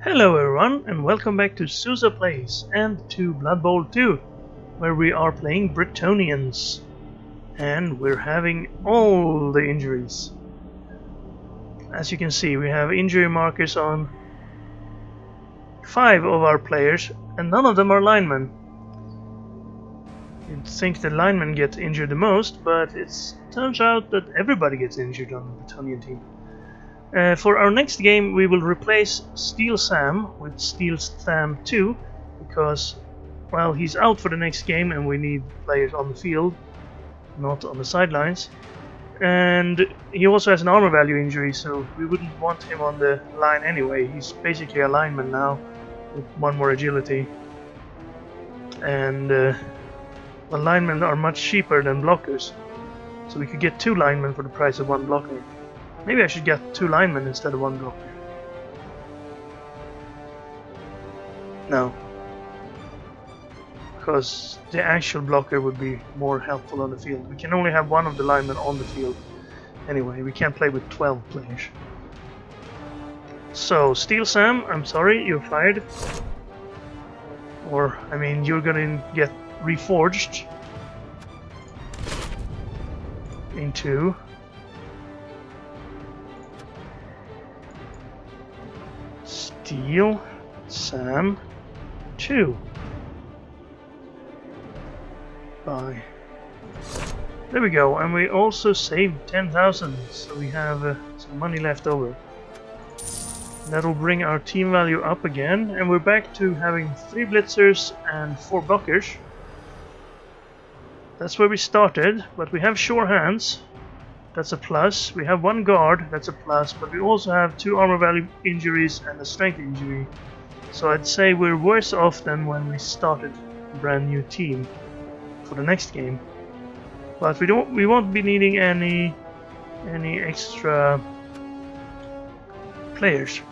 Hello everyone and welcome back to Sousa Plays and to Blood Bowl 2, where we are playing Bretonnians and we're having all the injuries. As you can see, we have injury markers on 5 of our players and none of them are linemen. You'd think the linemen get injured the most, but it turns out that everybody gets injured on the Bretonnian team. For our next game we will replace Steel Sam with Steel Sam 2 because, well, he's out for the next game and we need players on the field, not on the sidelines. And he also has an armor value injury, so we wouldn't want him on the line anyway. He's basically a lineman now with 1 more agility. And well, linemen are much cheaper than blockers, so we could get 2 linemen for the price of 1 blocker. Maybe I should get 2 linemen instead of 1 blocker. No. Because the actual blocker would be more helpful on the field. We can only have 1 of the linemen on the field. Anyway, we can't play with 12 players. So, Steel Sam, I'm sorry, you're fired. Or, I mean, you're gonna get reforged into Steel Sam 2. Bye. There we go, and we also saved 10,000, so we have some money left over. That'll bring our team value up again, and we're back to having 3 blitzers and 4 blockers. That's where we started, but we have sure hands. That's a plus. We have 1 guard, that's a plus, but we also have 2 armor value injuries and a strength injury. So I'd say we're worse off than when we started a brand new team for the next game. But we won't be needing any extra players.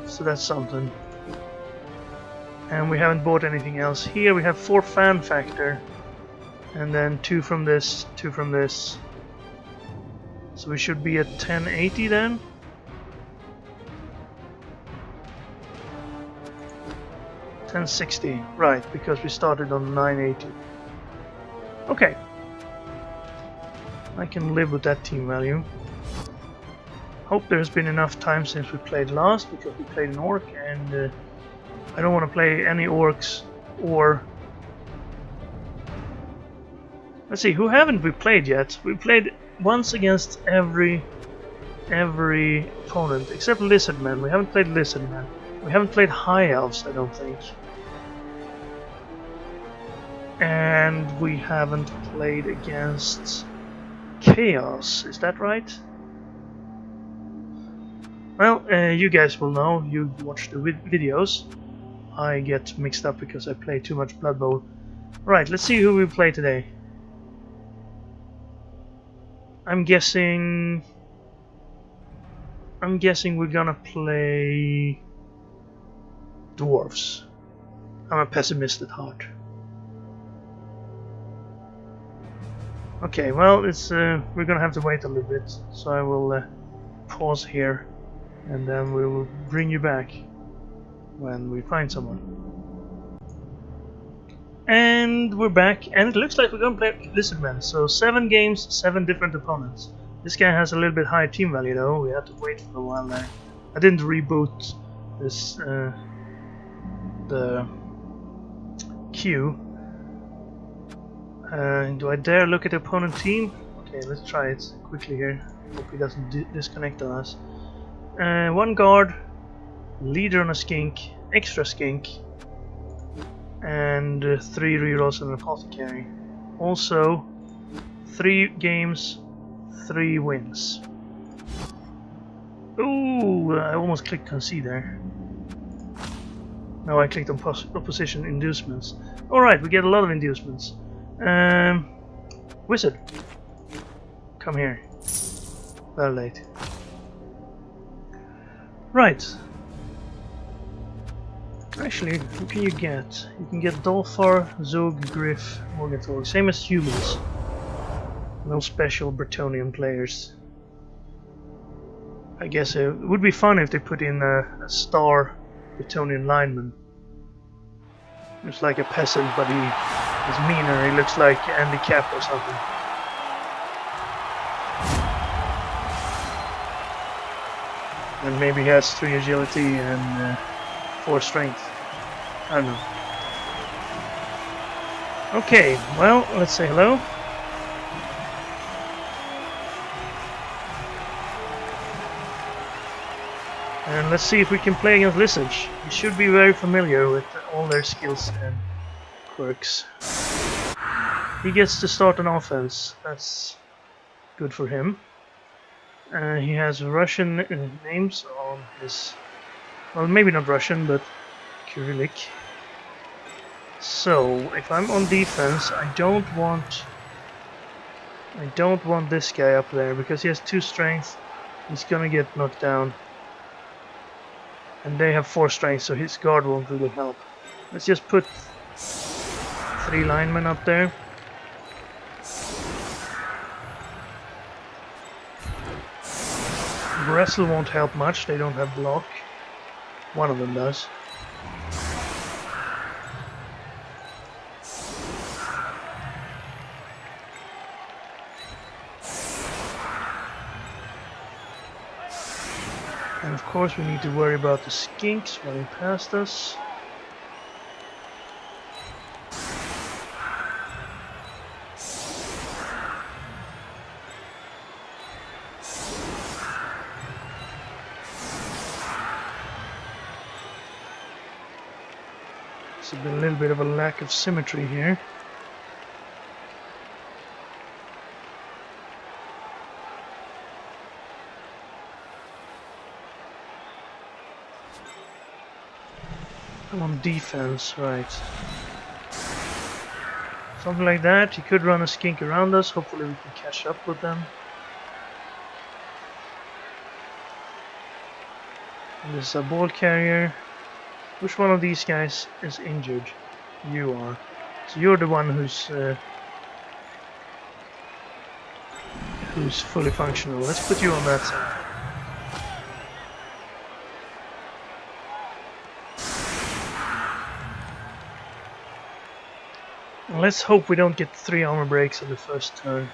So that's something. And we haven't bought anything else. Here we have 4 fan factor, and then 2 from this, 2 from this. So we should be at 1080 then. $1060, right, because we started on 980. Okay. I can live with that team value. Hope there's been enough time since we played last, because we played an orc and I don't want to play any orcs or... Let's see, who haven't we played yet? We played once against every opponent except Lizardmen. We haven't played Lizardmen. We haven't played High Elves, I don't think. And we haven't played against Chaos, is that right? Well, you guys will know, you watch the videos. I get mixed up because I play too much Blood Bowl. Right, let's see who we play today. I'm guessing we're gonna play dwarves. I'm a pessimist at heart. Okay, well, it's we're gonna have to wait a little bit, so I will pause here, and then we will bring you back when we find someone. And we're back, and it looks like we're gonna play Lizardmen. So 7 games, 7 different opponents. This guy has a little bit higher team value though. We had to wait for a while there. I didn't reboot this the queue. Do I dare look at the opponent team? Okay, let's try it quickly here. Hope he doesn't disconnect on us. 1 guard, leader on a skink, extra skink, and 3 rerolls and an apothecary. Also 3 games, 3 wins. Ooh, I almost clicked concede there. No, I clicked on opposition inducements. Alright, we get a lot of inducements. Wizard, come here. Well late. Right. Actually, who can you get? You can get Dolphar, Zug, Griff, Morgator. Same as humans. No special Bretonnian players. I guess it would be fun if they put in a star Bretonnian lineman. Looks like a peasant, but he is meaner. He looks like Andy Cap or something. And maybe he has 3 agility and 4 strength. I don't know. Okay, well, let's say hello. And let's see if we can play against Lizards. We should be very familiar with all their skills and quirks. He gets to start an offense. That's good for him. He has Russian names on his... Well, maybe not Russian, but Cyrillic. So, if I'm on defense, I don't want this guy up there, because he has 2 strength. He's gonna get knocked down. And they have 4 strength, so his guard won't really help. Let's just put 3 linemen up there. Wrestle won't help much, they don't have block. One of them does. And of course we need to worry about the skinks running past us. There's been a little bit of a lack of symmetry here. I'm on defense, right. Something like that. He could run a skink around us. Hopefully we can catch up with them. And this is a ball carrier. Which one of these guys is injured? You are. So you're the one who's fully functional. Let's put you on that side. And let's hope we don't get 3 armor breaks in the first turn.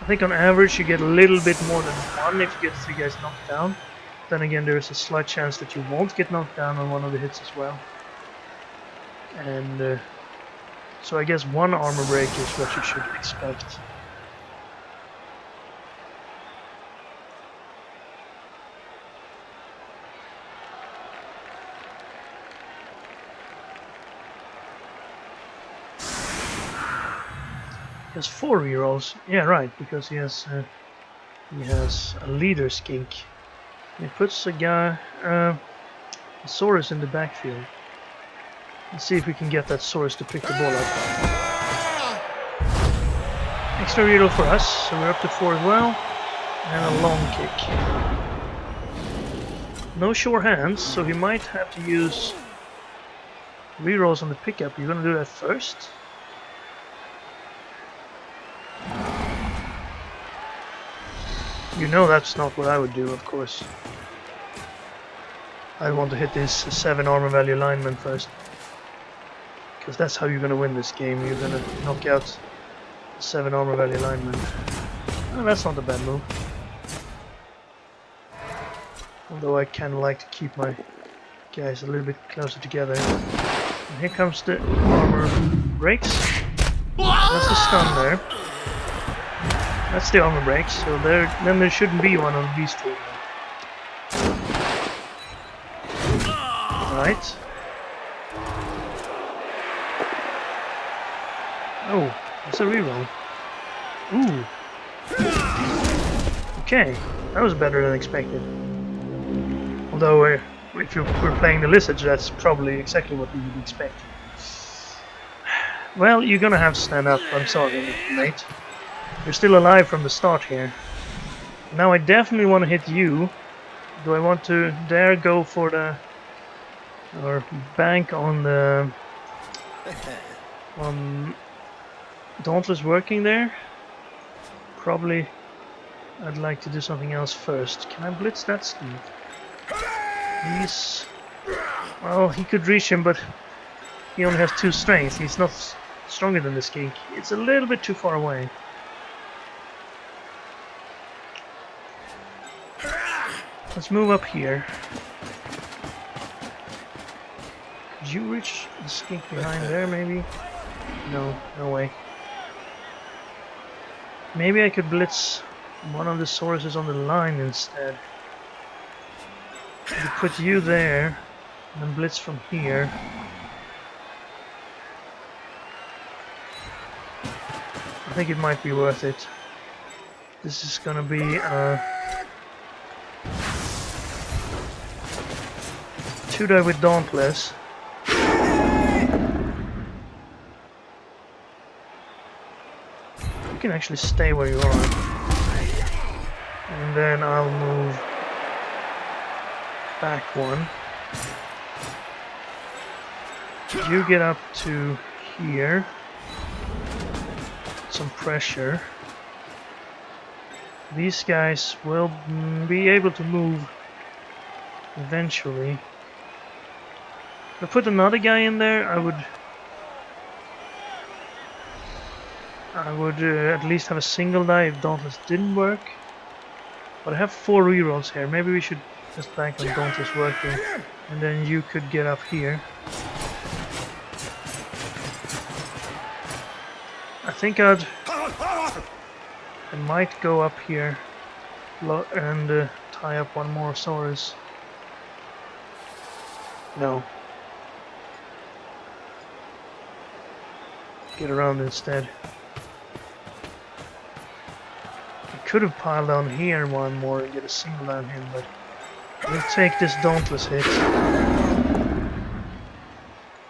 I think on average you get a little bit more than 1 if you get 3 guys knocked down. Then again, there is a slight chance that you won't get knocked down on one of the hits as well. And so I guess 1 armor break is what you should expect. He has 4 rerolls. Yeah, right, because he has a leader skink. He puts a guy, a Saurus in the backfield. Let's see if we can get that Saurus to pick the ball up. Extra reroll for us, so we're up to 4 as well. And a long kick. No sure hands, so he might have to use rerolls on the pickup. You're gonna do that first? You know that's not what I would do, of course. I want to hit this 7 armor value lineman first. Because that's how you're going to win this game. You're going to knock out 7 armor value lineman. Oh, that's not a bad move. Although I kind of like to keep my guys a little bit closer together. And here comes the armor breaks. That's a stun there. That's the armor break, so then there shouldn't be one on these 2. Right. Oh, that's a reroll. Ooh. Okay, that was better than expected. Although, if we're playing the Lizards, that's probably exactly what we would expect. Well, you're gonna have to stand up. I'm sorry, mate. You're still alive from the start here. Now I definitely want to hit you. Do I want to dare go for the... or bank on the... Dauntless working there? Probably I'd like to do something else first. Can I blitz that skink? He's... Well, he could reach him, but he only has 2 strength. He's not stronger than the skink. It's a little bit too far away. Let's move up here. Could you reach the skink behind there, maybe? No, no way. Maybe I could blitz one of the sources on the line instead. I could put you there, and then blitz from here. I think it might be worth it. This is gonna be a 2-die with Dauntless. You can actually stay where you are. And then I'll move back 1. You get up to here. Some pressure. These guys will be able to move eventually. If I put another guy in there, I would at least have a single die if Dauntless didn't work. But I have 4 rerolls here. Maybe we should just bank on Dauntless working, and then you could get up here. I think I might go up here and tie up one more Saurus. No. Get around instead. I could have piled down here one more and get a single down him, but we'll take this Dauntless hit.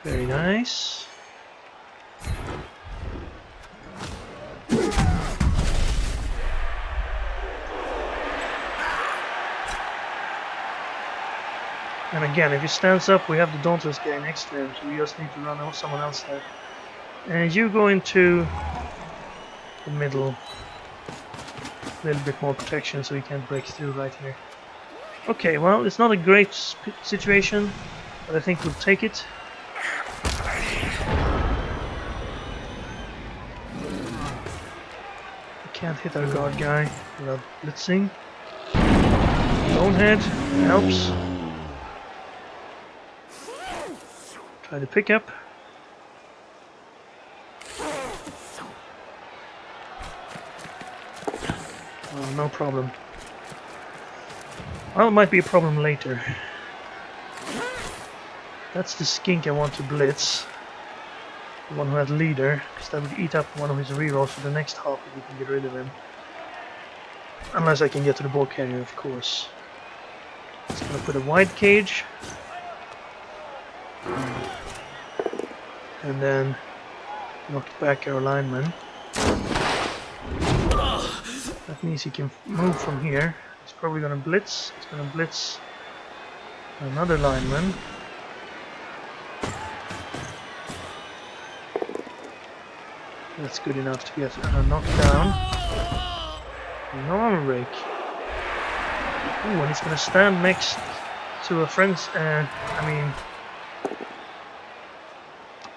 Very nice. And again, if he stands up, we have the Dauntless guy next to him, so we just need to run out someone else there. And you go into the middle. A little bit more protection so he can't break through right here. Okay, well, it's not a great situation, but I think we'll take it. We can't hit our guard guy without blitzing. Bonehead helps. Try to pick up. Oh, no problem. Well, it might be a problem later. That's the skink I want to blitz. The one who had leader, because that would eat up one of his rerolls for the next half if we can get rid of him. Unless I can get to the ball carrier, of course. Just gonna put a wide cage. And then knock back our lineman. That means he can move from here. He's probably gonna blitz. He's gonna blitz another lineman. That's good enough to get a knockdown. No armor break. Ooh, and he's gonna stand next to a friend's.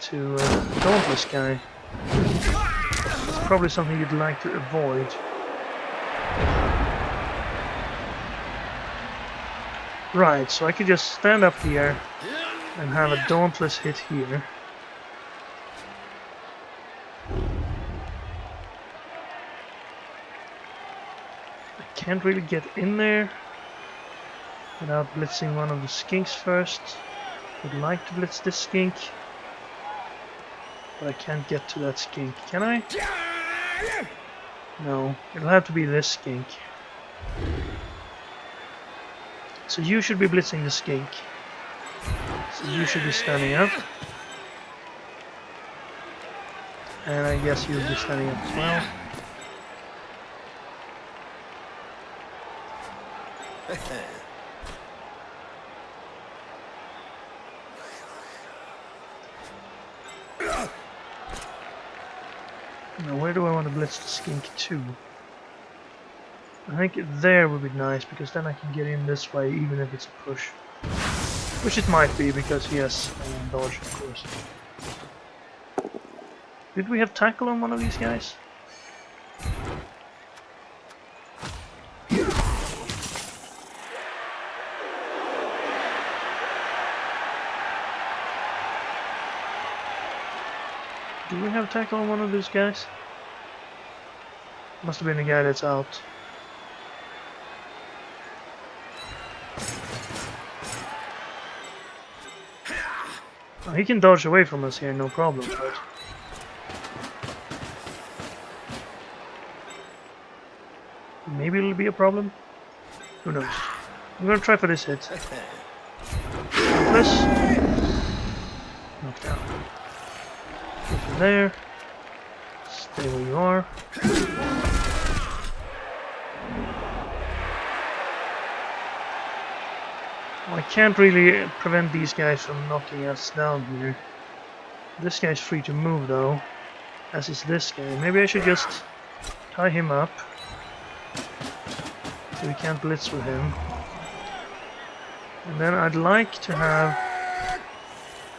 To Dauntless guy. It's probably something you'd like to avoid. Right, so I could just stand up here and have a Dauntless hit here. I can't really get in there without blitzing one of the skinks first. Would like to blitz this skink, but I can't get to that skink. Can I? No, it'll have to be this skink. So you should be blitzing the skink. So you should be standing up. And I guess you'll be standing up as well. Now where do I want to blitz the skink to? I think there would be nice, because then I can get in this way even if it's a push. Which it might be, because he has dodge, of course. Did we have tackle on one of these guys? Do we have tackle on one of these guys? Must have been the guy that's out. Oh, he can dodge away from us here, no problem, but... maybe it'll be a problem? Who knows? I'm gonna try for this hit. Plus... knock down. Go from there. Stay where you are. I can't really prevent these guys from knocking us down here. This guy's free to move though, as is this guy. Maybe I should just tie him up so we can't blitz with him. And then I'd like to have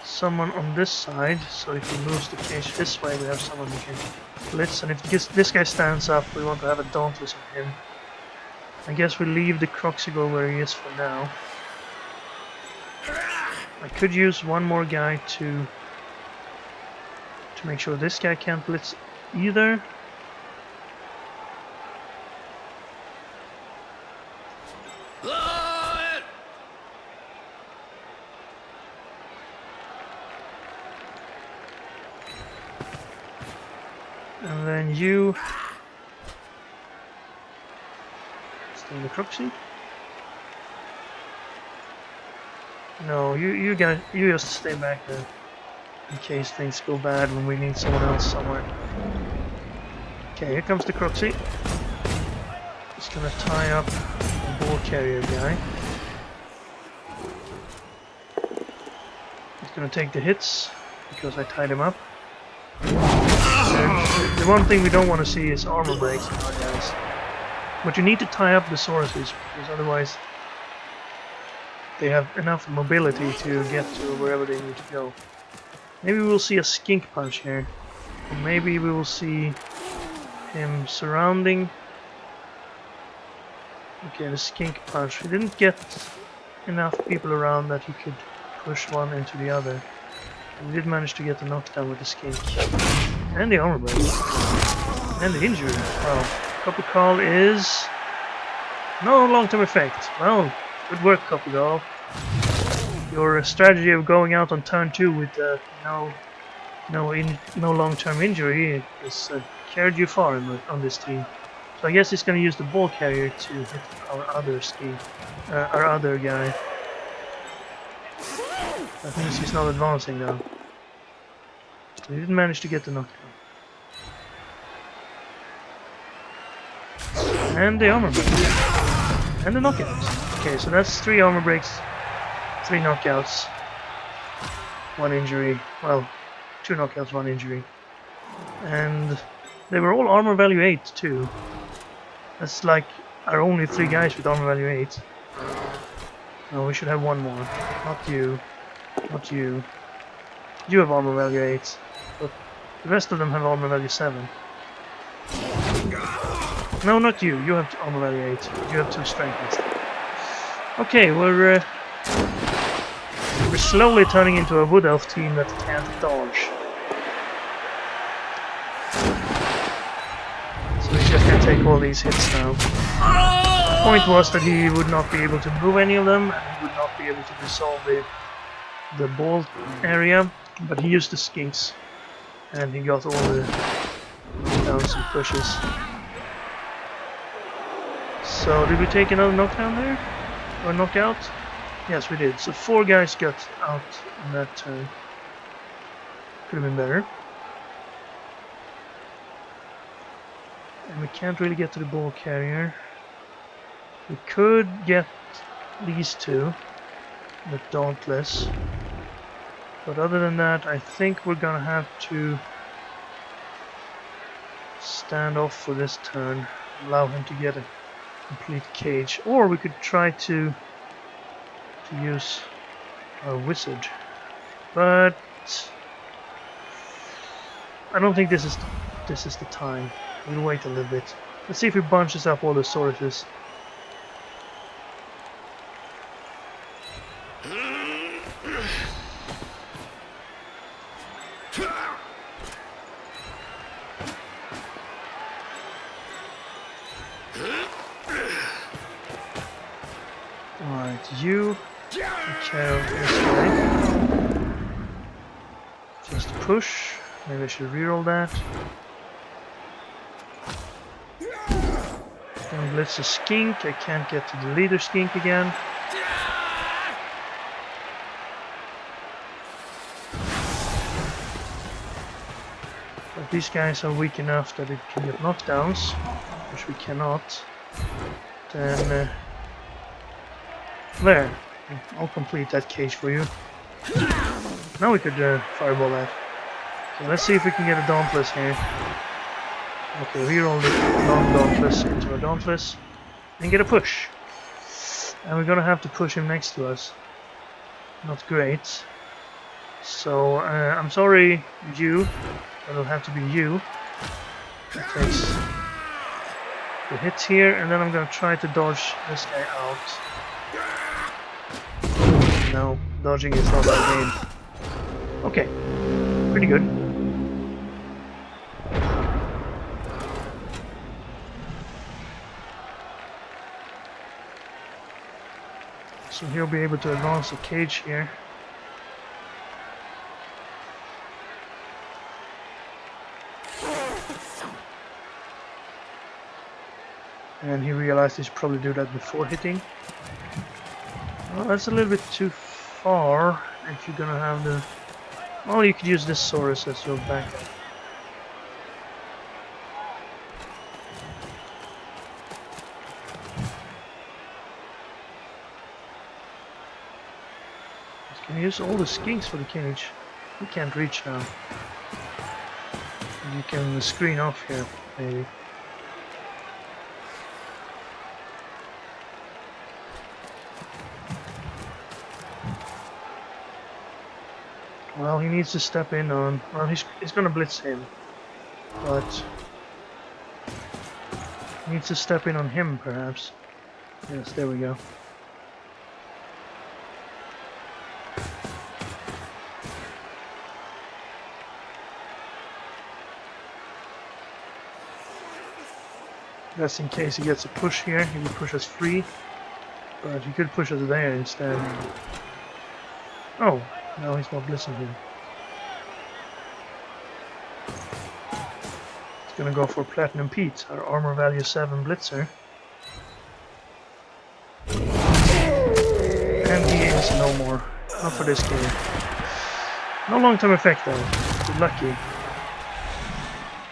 someone on this side, so if he moves the cage this way we have someone who can blitz, and if this guy stands up we want to have a dauntless on him. I guess we leave the Croxigal where he is for now. I could use one more guy to make sure this guy can't blitz either. And then you stay in the Croxy. No, you guys, you just stay back there in case things go bad when we need someone else somewhere. Okay, here comes the Croxy. Just gonna tie up the ball carrier guy. He's gonna take the hits because I tied him up. And the one thing we don't want to see is armor breaks in our guys. But you need to tie up the sources, because otherwise they have enough mobility to get to wherever they need to go. Maybe we'll see a skink punch here. And maybe we will see him surrounding. Okay, the skink punch. We didn't get enough people around that he could push one into the other. We did manage to get the knockdown with the skink. And the armor break. And the injury. Wow. Copper Call is no long-term effect. Well, good work, Coppergall. Your strategy of going out on turn 2 with no long-term injury has carried you far on this team. So I guess he's going to use the ball carrier to hit our other our other guy. That means he's not advancing now. So he didn't manage to get the knockdown. And the armor break. And the knockouts. Okay, so that's 3 armor breaks, 3 knockouts, 1 injury. Well, 2 knockouts, 1 injury. And they were all armor value 8 too. That's like our only 3 guys with armor value 8. No, we should have 1 more. Not you. Not you. You have armor value 8. But the rest of them have armor value 7. No, not you. You have armor value 8. You have 2 strength instead. Okay, we're slowly turning into a wood elf team that can't dodge. So he's just gonna take all these hits now. The point was that he would not be able to move any of them, and he would not be able to resolve the ball area, but he used the skinks, and he got all the downs and pushes. So did we take another knockdown there? Or knockout? Yes, we did. So 4 guys got out in that turn. Could have been better. And we can't really get to the ball carrier. We could get these 2, but dauntless. But other than that, I think we're gonna have to stand off for this turn. Allow him to get complete cage, or we could try to use our wizard, but I don't think this is the time. We'll wait a little bit. Let's see if he bunches up all the sources. Alright, you take care of this guy. Just push. Maybe I should reroll that. Then blitz a skink. I can't get to the leader skink again. But these guys are weak enough that it can get knockdowns, which we cannot. Then there. I'll complete that cage for you. Now we could fireball that. So let's see if we can get a Dauntless here. Okay, reroll the non-Dauntless into a Dauntless and get a push. And we're gonna have to push him next to us. Not great. So I'm sorry, you, but it'll have to be you. That takes the hits here, and then I'm gonna try to dodge this guy out. No, dodging is not our game. Okay, pretty good. So he'll be able to advance the cage here. And he realized he should probably do that before hitting. Well, that's a little bit too far if you're gonna have the... Well, you could use this Saurus as your backup. Can use all the skinks for the cage. You can't reach now. You can screen off here, maybe. Well, he needs to step in on... Well, he's gonna blitz him. But... he needs to step in on him, perhaps. Yes, there we go. Just in case he gets a push here, he will push us free. But he could push us there instead. Oh, no, he's not blitzing him. He's gonna go for Platinum Pete, our armor value 7 blitzer. And he is no more. Not for this game. No long-term effect though. You're lucky.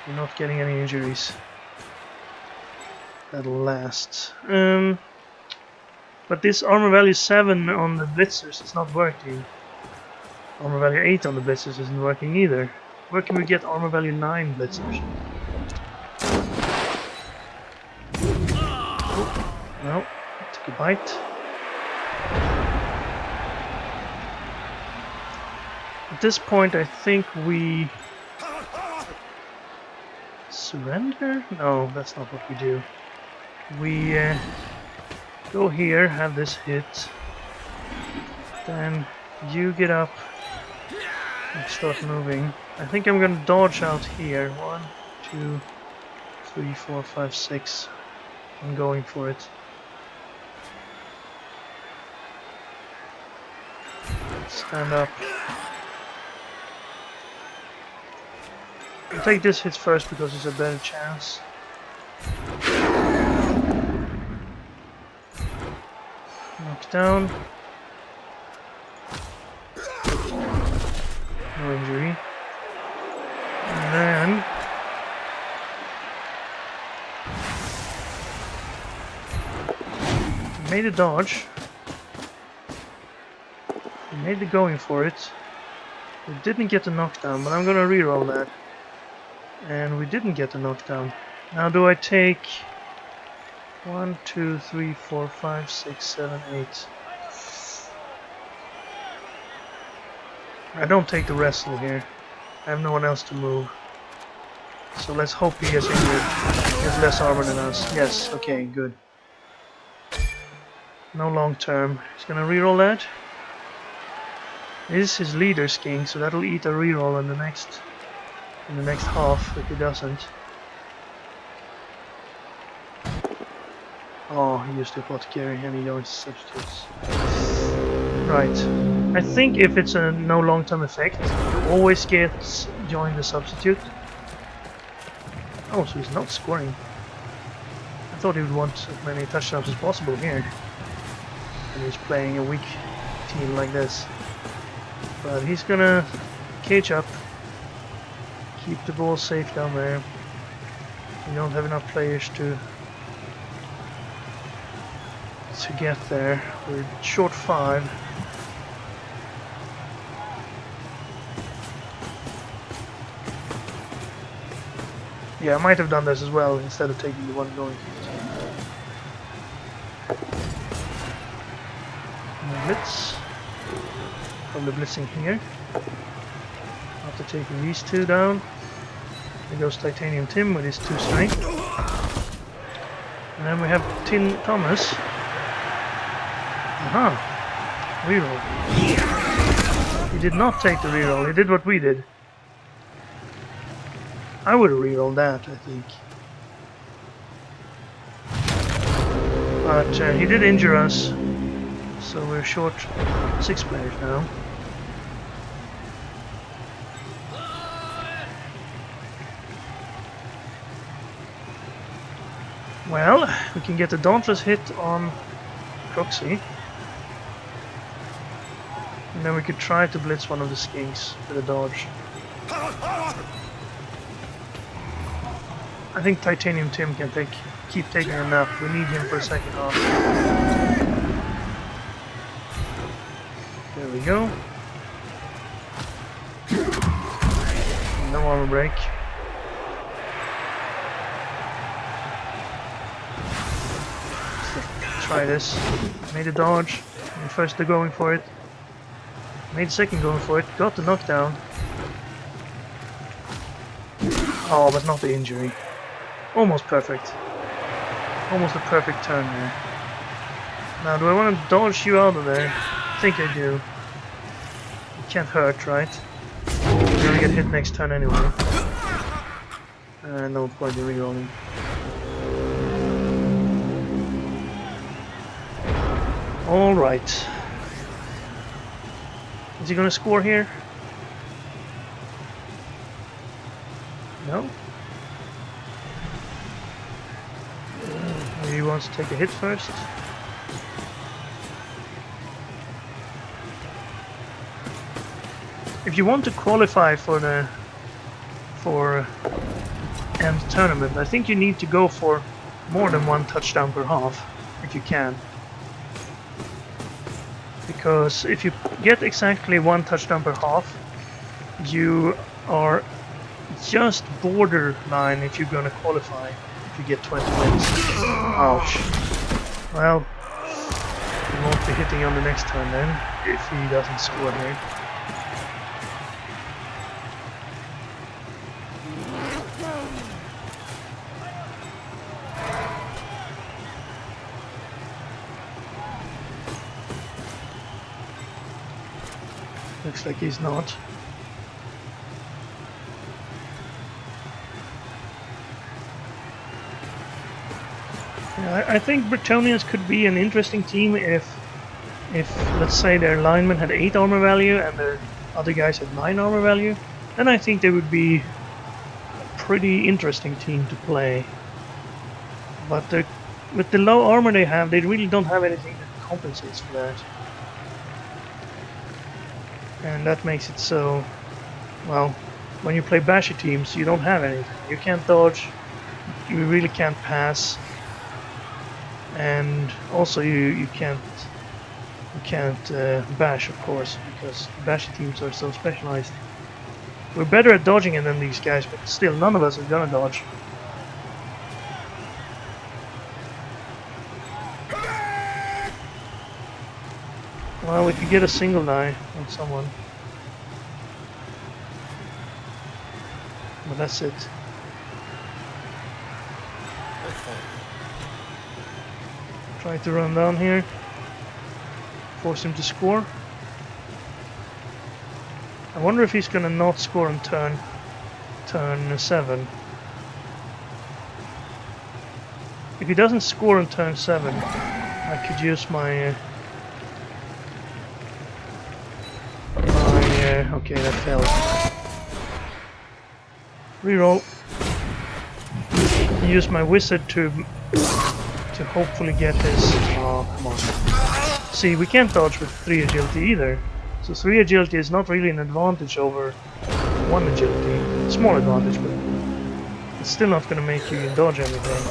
You're not getting any injuries. That'll last. But this armor value 7 on the blitzers is not working. Armor value 8 on the blitzers isn't working either. Where can we get armor value 9 blitzers? Oh, no, took a bite. At this point I think we surrender? No, that's not what we do. We go here, have this hit, then you get up and start moving. I think I'm gonna dodge out here. 1, 2, 3, 4, 5, 6. I'm going for it. Stand up. I'll take this hit first because it's a better chance. Knock down. No injury. And then we made a dodge. We made the going for it. We didn't get the knockdown, but I'm gonna reroll that. And we didn't get the knockdown. Now do I take 1, 2, 3, 4, 5, 6, 7, 8. I don't take the wrestle here. I have no one else to move. So let's hope he gets injured. He has less armor than us. Yes, okay, good. No long term. He's gonna reroll that. This is his leader's king, so that'll eat a reroll in the next half if he doesn't. Oh, he used the apothecary and he joins substitutes. Right. I think if it's a no long-term effect, you always get join the substitute. Oh, so he's not scoring. I thought he would want as many touchdowns as possible here. And he's playing a weak team like this. But he's gonna cage up. Keep the ball safe down there. We don't have enough players to get there. We're short 5. Yeah, I might have done this as well instead of taking the one going. Blitz. From the blitzing here. After taking these 2 down, there goes Titanium Tim with his 2 strength. And then we have Tin Thomas. Aha! Reroll. He did not take the reroll, he did what we did. I would have rerolled that, I think. But he did injure us, so we're short 6 players now. Well, we can get a Dauntless hit on Proxy. And then we could try to blitz one of the skinks with a dodge. I think Titanium Tim can keep taking a nap. We need him for the second half. There we go. No armor break. Let's try this. Made a dodge. Made first the going for it. Made second going for it. Got the knockdown. Oh, but not the injury. Almost perfect. Almost a perfect turn there. Now, do I want to dodge you out of there? I think I do. It can't hurt, right? You're gonna get hit next turn anyway. No point in rerolling. Alright. Is he gonna score here? No? Maybe he wants to take a hit first. If you want to qualify for the end tournament, I think you need to go for more than 1 touchdown per half, if you can. Because if you get exactly 1 touchdown per half, you are just borderline if you're gonna qualify. If you get 20 wins. Ouch. Well, he won't be hitting on the next turn then, if he doesn't score here. Looks like he's not. Yeah, I think Bretonnians could be an interesting team if let's say their linemen had 8 armor value and their other guys had 9 armor value. Then I think they would be a pretty interesting team to play. But with the low armor they have, they really don't have anything that compensates for that. And that makes it so, well, when you play bashy teams, you don't have anything. You can't dodge, you really can't pass, and also you can't bash, of course, because bashy teams are so specialized. We're better at dodging it than these guys, but still, none of us are gonna dodge. Well, we could get a single die on someone. But that's it. Try to run down here. Force him to score. I wonder if he's gonna not score on turn 7. If he doesn't score on turn 7, I could use my okay, that failed. Reroll. Use my wizard to hopefully get his. Oh, come on. See, we can't dodge with 3 agility either. So 3 agility is not really an advantage over 1 agility. Small advantage, but it's still not going to make you dodge anything.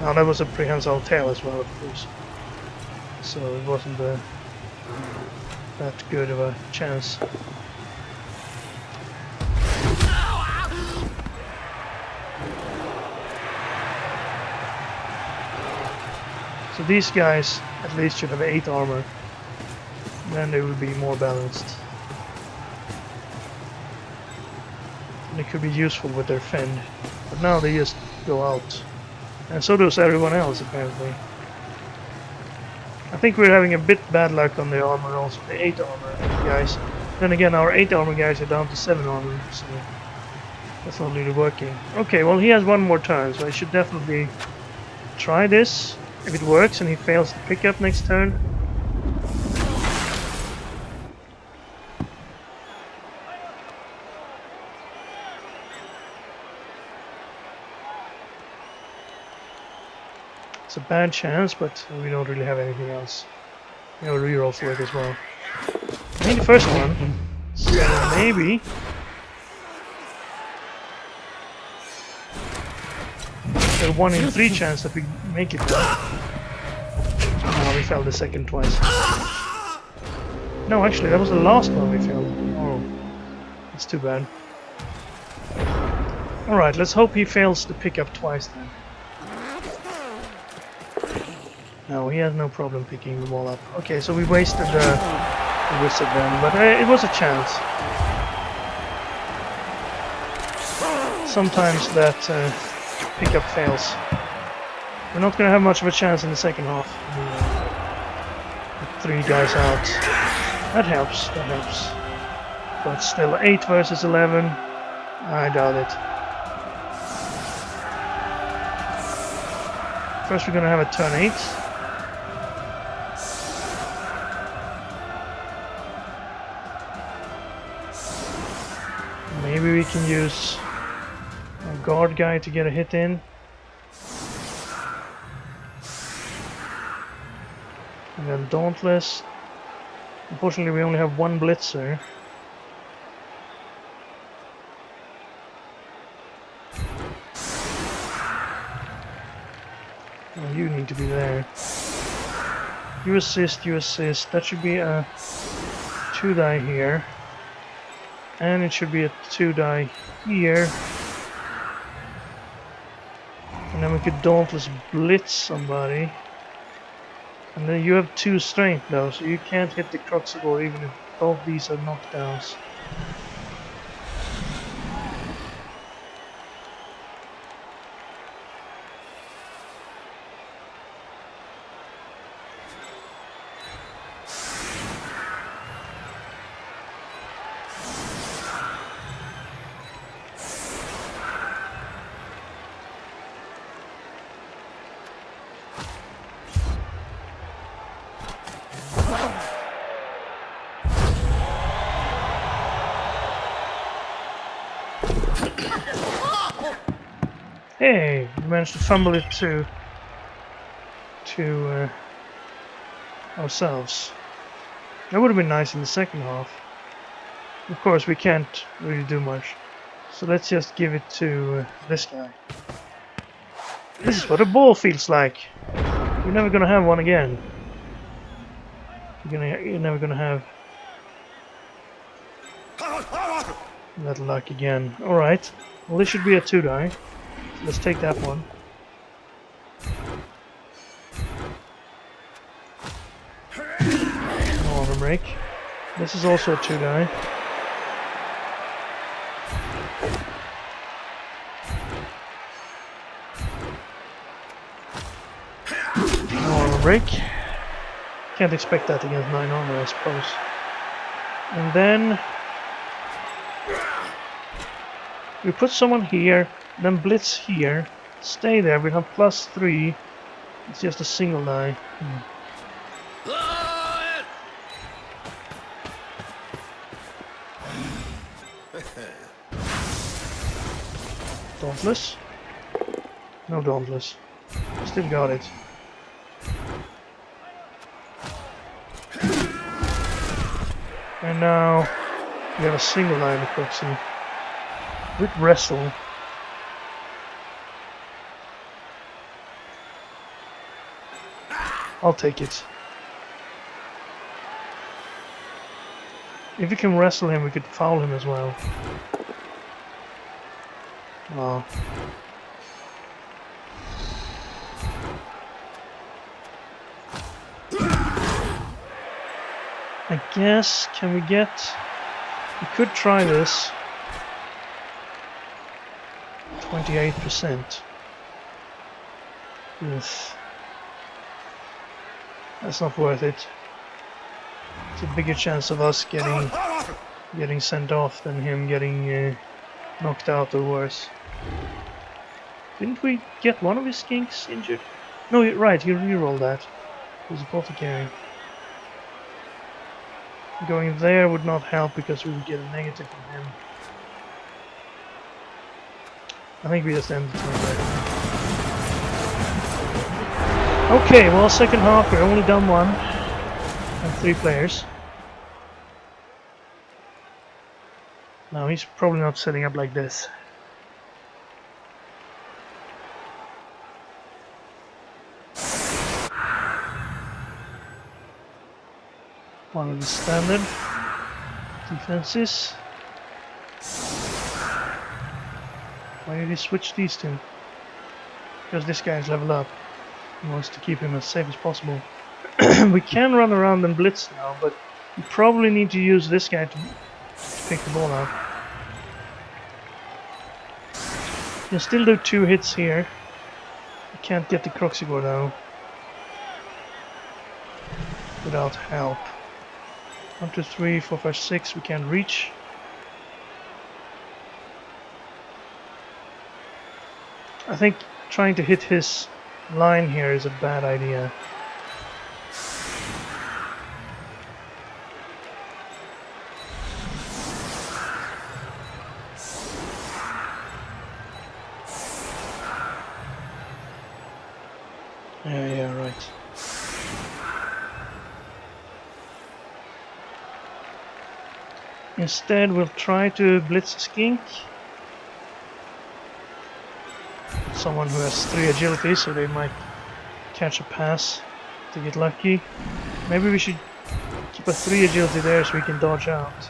Now that was a prehensile tail as well, of course. So it wasn't that good of a chance. So these guys at least should have 8 armor. Then they would be more balanced. And it could be useful with their fend. But now they just go out. And so does everyone else apparently. I think we're having a bit bad luck on the armor also, the 8 armor guys. Then again our 8 armor guys are down to 7 armor, so that's not really working. Okay, well he has 1 more turn, so I should definitely try this. If it works and he fails to pick up next turn. It's a bad chance, but we don't really have anything else. We have a reroll for it as well. I need the first one, so maybe. There's a 1 in 3 chance that we make it now. Oh, we failed the second twice. No, actually, that was the last one we failed. Oh, that's too bad. Alright, let's hope he fails to pick up twice then. No, he has no problem picking them all up. Okay, so we wasted the wizard then, but it was a chance. Sometimes that pickup fails. We're not going to have much of a chance in the second half. With 3 guys out. That helps, that helps. But still, 8 versus 11. I doubt it. First we're going to have a turn 8. Maybe we can use a guard guy to get a hit in. And then Dauntless. Unfortunately we only have 1 blitzer. Oh, you need to be there. You assist, you assist. That should be a 2 die here. And it should be a 2 die here. And then we could Dauntless blitz somebody. And then you have 2 strength though, so you can't hit the Croxagore even if both these are knockdowns. Hey, we managed to fumble it to ourselves. That would have been nice in the second half. Of course, we can't really do much. So let's just give it to this guy. This is what a ball feels like. You're never gonna have one again. You're never gonna have that luck again. Alright. Well, this should be a 2 die. Let's take that one. arm break. This is also a 2-die. No armor break. Can't expect that against 9 armor, I suppose. And then we put someone here, then blitz here, stay there, we have +3. It's just a single die. Dauntless? No Dauntless. Still got it. And now we have a single line of proxy with wrestle. I'll take it. If we can wrestle him, we could foul him as well. Wow. I guess, can we get... We could try this. 28%. Yes. That's not worth it. It's a bigger chance of us getting sent off than him getting knocked out or worse. Didn't we get one of his skinks injured? No, you're right, he rerolled that. It was apothecary. Going there would not help because we would get a negative from him. I think we just end the turn there. Okay, well, second half, we're only down 1 and 3 players. No, he's probably not setting up like this. One of the standard defenses. Why did he switch these two? Because this guy's leveled up. He wants to keep him as safe as possible. We can run around and blitz now, but we probably need to use this guy to pick the ball up. You can still do 2 hits here. You can't get the Croxigore though without help. 1, 2, 3, 4, 5, 6 we can't reach. I think trying to hit his line here is a bad idea. Yeah, right. Instead, we'll try to blitz a skink. Someone who has 3 agility, so they might catch a pass to get lucky. Maybe we should keep a 3 agility there so we can dodge out.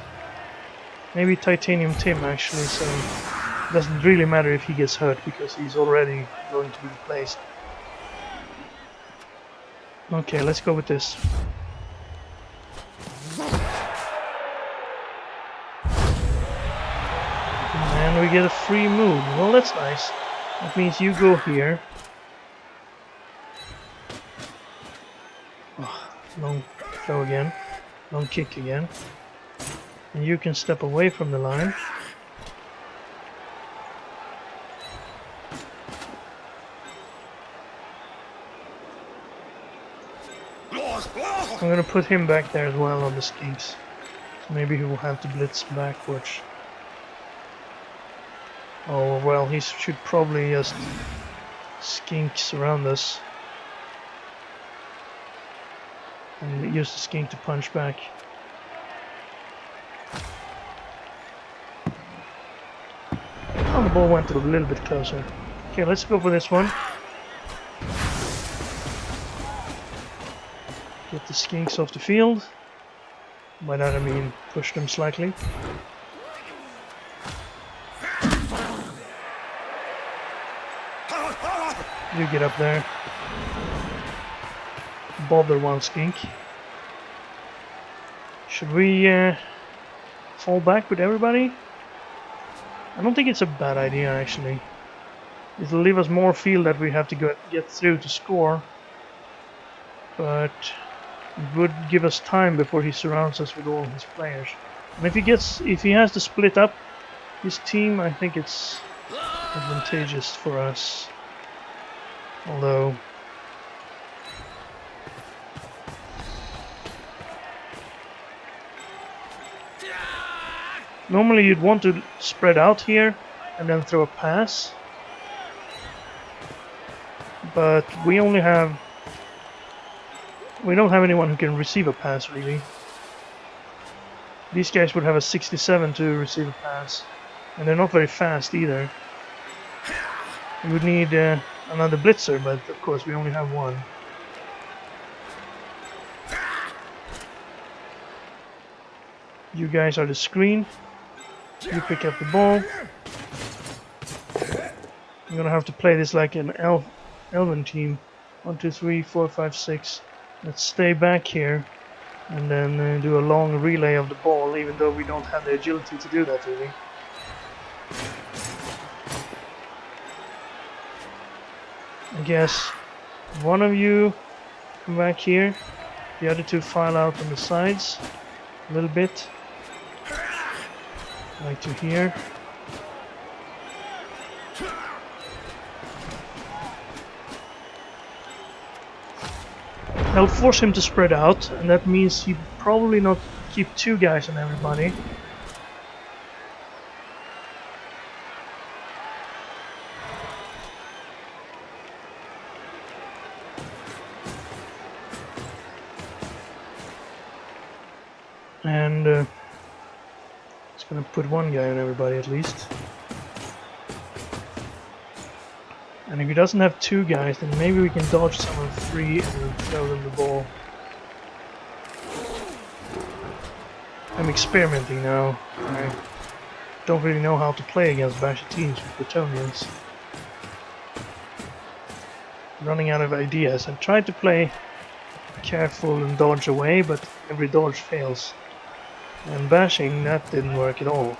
Maybe Titanium Tim actually, so it doesn't really matter if he gets hurt because he's already going to be replaced. Okay, let's go with this. And we get a free move. Well, that's nice. That means you go here. Oh, long throw again. Long kick again. And you can step away from the line. I'm gonna put him back there as well on the skinks. So maybe he will have to blitz backwards. Oh well, he should probably just skinks around us. And use the skink to punch back. Oh, the ball went a little bit closer. Okay, let's go for this one. Get the skinks off the field. By that I mean push them slightly. You get up there. Bother one skink. Should we fall back with everybody? I don't think it's a bad idea actually. It'll leave us more field that we have to get through to score, but it would give us time before he surrounds us with all his players. And if he has to split up his team, I think it's advantageous for us. Although normally you'd want to spread out here and then throw a pass. But we don't have anyone who can receive a pass really. These guys would have a 67 to receive a pass, and they're not very fast either. We would need another blitzer, but of course we only have one. You guys are the screen. You pick up the ball. I'm gonna have to play this like an Elven team. 1, 2, 3, 4, 5, 6. Let's stay back here and then do a long relay of the ball, even though we don't have the agility to do that really. I guess one of you come back here, the other two file out on the sides a little bit, like to here. I'll force him to spread out, and that means he probably not keep 2 guys on everybody. And it's gonna put 1 guy on everybody at least. And if he doesn't have 2 guys, then maybe we can dodge some of 3 and throw them the ball. I'm experimenting now. I don't really know how to play against bashy teams with Bretonnians. Running out of ideas. I tried to play careful and dodge away, but every dodge fails. And bashing, that didn't work at all.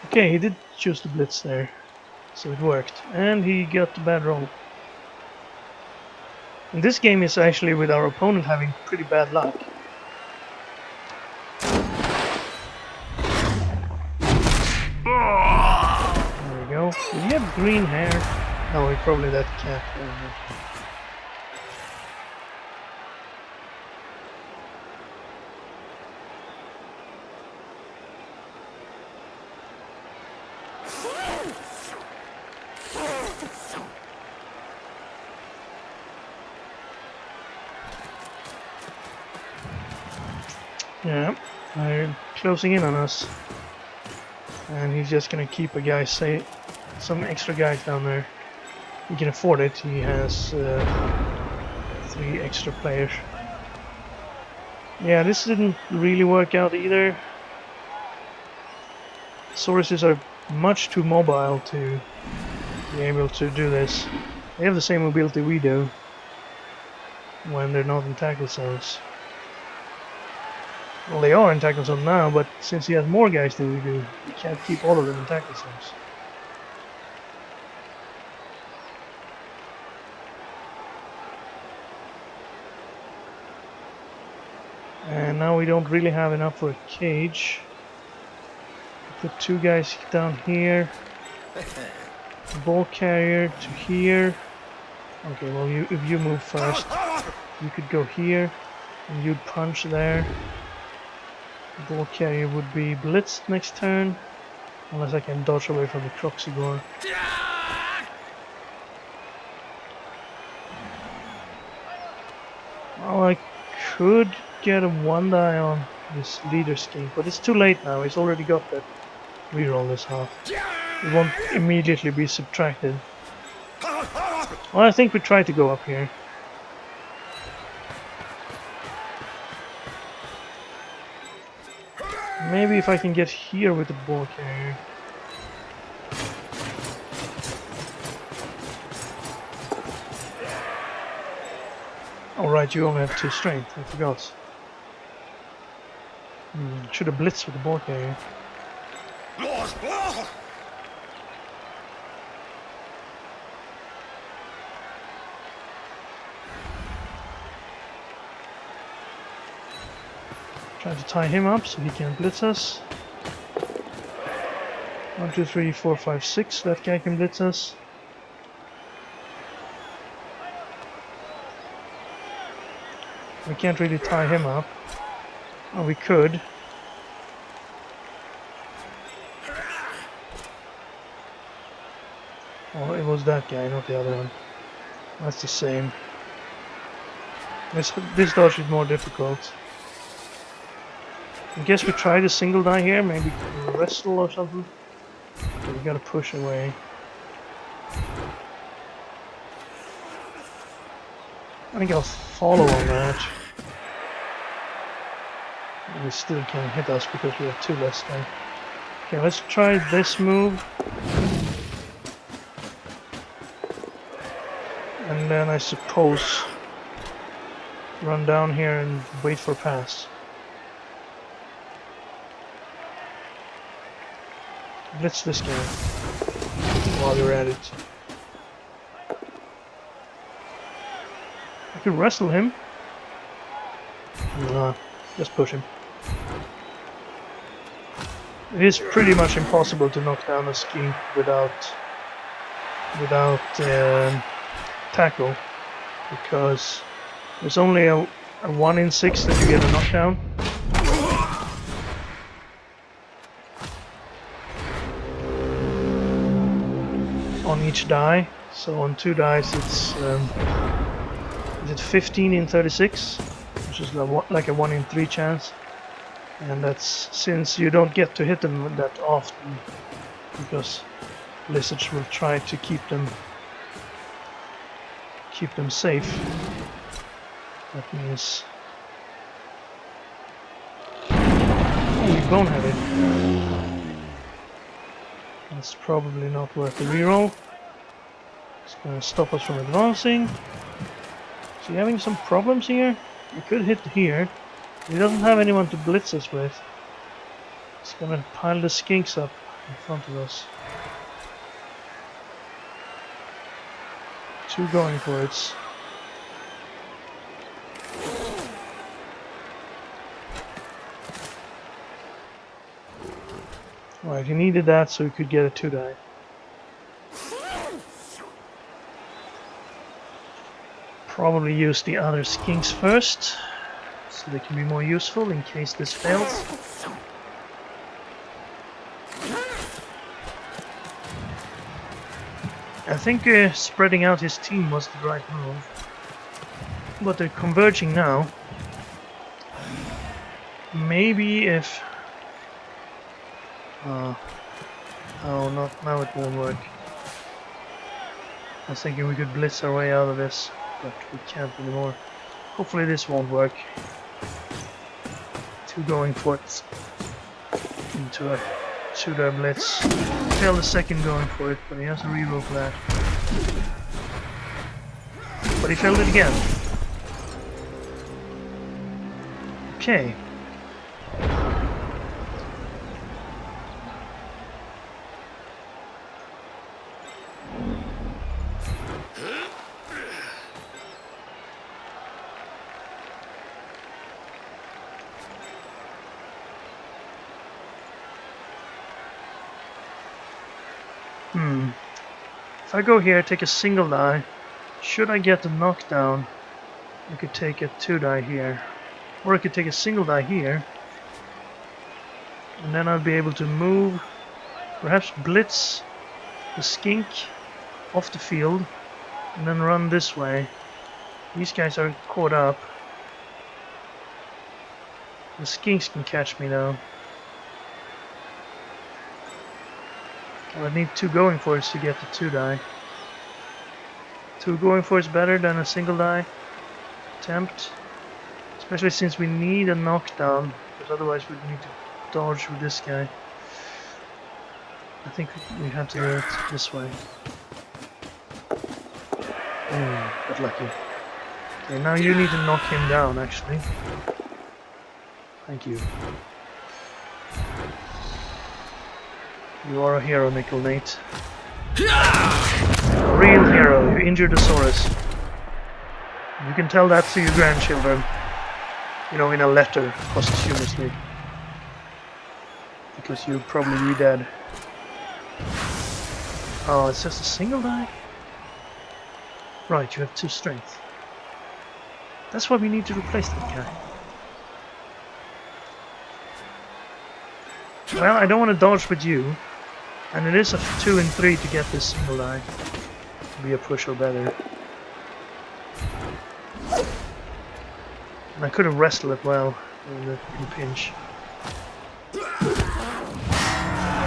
Okay, he did choose to blitz there, so it worked. And he got the bad roll. And this game is actually with our opponent having pretty bad luck. There we go. Did he have green hair? No, he probably that cat. Yeah, they're closing in on us, and he's just gonna keep a guy, say, some extra guys down there. He can afford it. He has 3 extra players. Yeah, this didn't really work out either. Sauruses are much too mobile to be able to do this. They have the same mobility we do when they're not in tackle zones. Well, they are in tackle zone now, but since he has more guys than we do, we can't keep all of them in tackle zones. And now we don't really have enough for a cage. Put 2 guys down here. Ball carrier to here. Okay, well, if you move first, you could go here, and you'd punch there. The ball carrier would be blitzed next turn, unless I can dodge away from the Croxigore. Well, I could get a 1 die on this leader scheme, but it's too late now. He's already got that reroll this half. It won't immediately be subtracted. Well, I think we try to go up here. Maybe if I can get here with the ball carrier. Alright, you only have 2 strength, I forgot. Should have blitzed with the board carrier. Try to tie him up so he can blitz us. 1, 2, 3, 4, 5, 6. That guy can blitz us. We can't really tie him up. Oh, we could. Oh, it was that guy, not the other one. That's the same. This dodge is more difficult. I guess we tried a single die here, maybe wrestle or something. Okay, we gotta push away. I think I'll follow on that. He still can't hit us because we have 2 less time. Okay, let's try this move. And then I suppose run down here and wait for pass. Blitz this guy while you're at it. I could wrestle him. Nah, just push him. It is pretty much impossible to knock down a skink without tackle, because there's only a 1 in 6 that you get a knockdown. On each die, so on 2 dice it's is it 15 in 36, which is like a 1 in 3 chance, and that's since you don't get to hit them that often, because lizards will try to keep them safe. That means we bonehead it. That's probably not worth the reroll. It's gonna stop us from advancing. Is he having some problems here? We could hit here. He doesn't have anyone to blitz us with. He's gonna pile the skinks up in front of us. 2 going for it. Alright, he needed that so he could get a 2 die. Probably use the other skinks first, so they can be more useful in case this fails. I think spreading out his team was the right move, but they're converging now. Maybe if... oh, not now, it won't work. I was thinking we could blitz our way out of this, but we can't anymore. Hopefully this won't work. 2 going for it into a shooter blitz. Failed the second going for it, but he has a reroll for that. But he failed it again. Okay. If I go here, take a single die, should I get the knockdown, I could take a 2 die here. Or I could take a single die here, and then I'll be able to move, perhaps blitz the skink off the field, and then run this way. These guys are caught up. The skinks can catch me though. Well, I need 2 going for it to get the 2 die. 2 going for is better than a single die attempt, especially since we need a knockdown, because otherwise we need to dodge with this guy. I think we have to do it this way. Got lucky. Okay, now you need to knock him down, actually. Thank you. You are a hero, Nickel Nate. A real hero. You injured the Saurus. You can tell that to your grandchildren. You know, in a letter, posthumously. Because you'll probably be dead. Oh, it's just a single die? Right, you have 2 strength. That's why we need to replace that guy. Well, I don't want to dodge with you. And it is a 2 and 3 to get this single die. Be a push or better. And I could have wrestled it well in the pinch.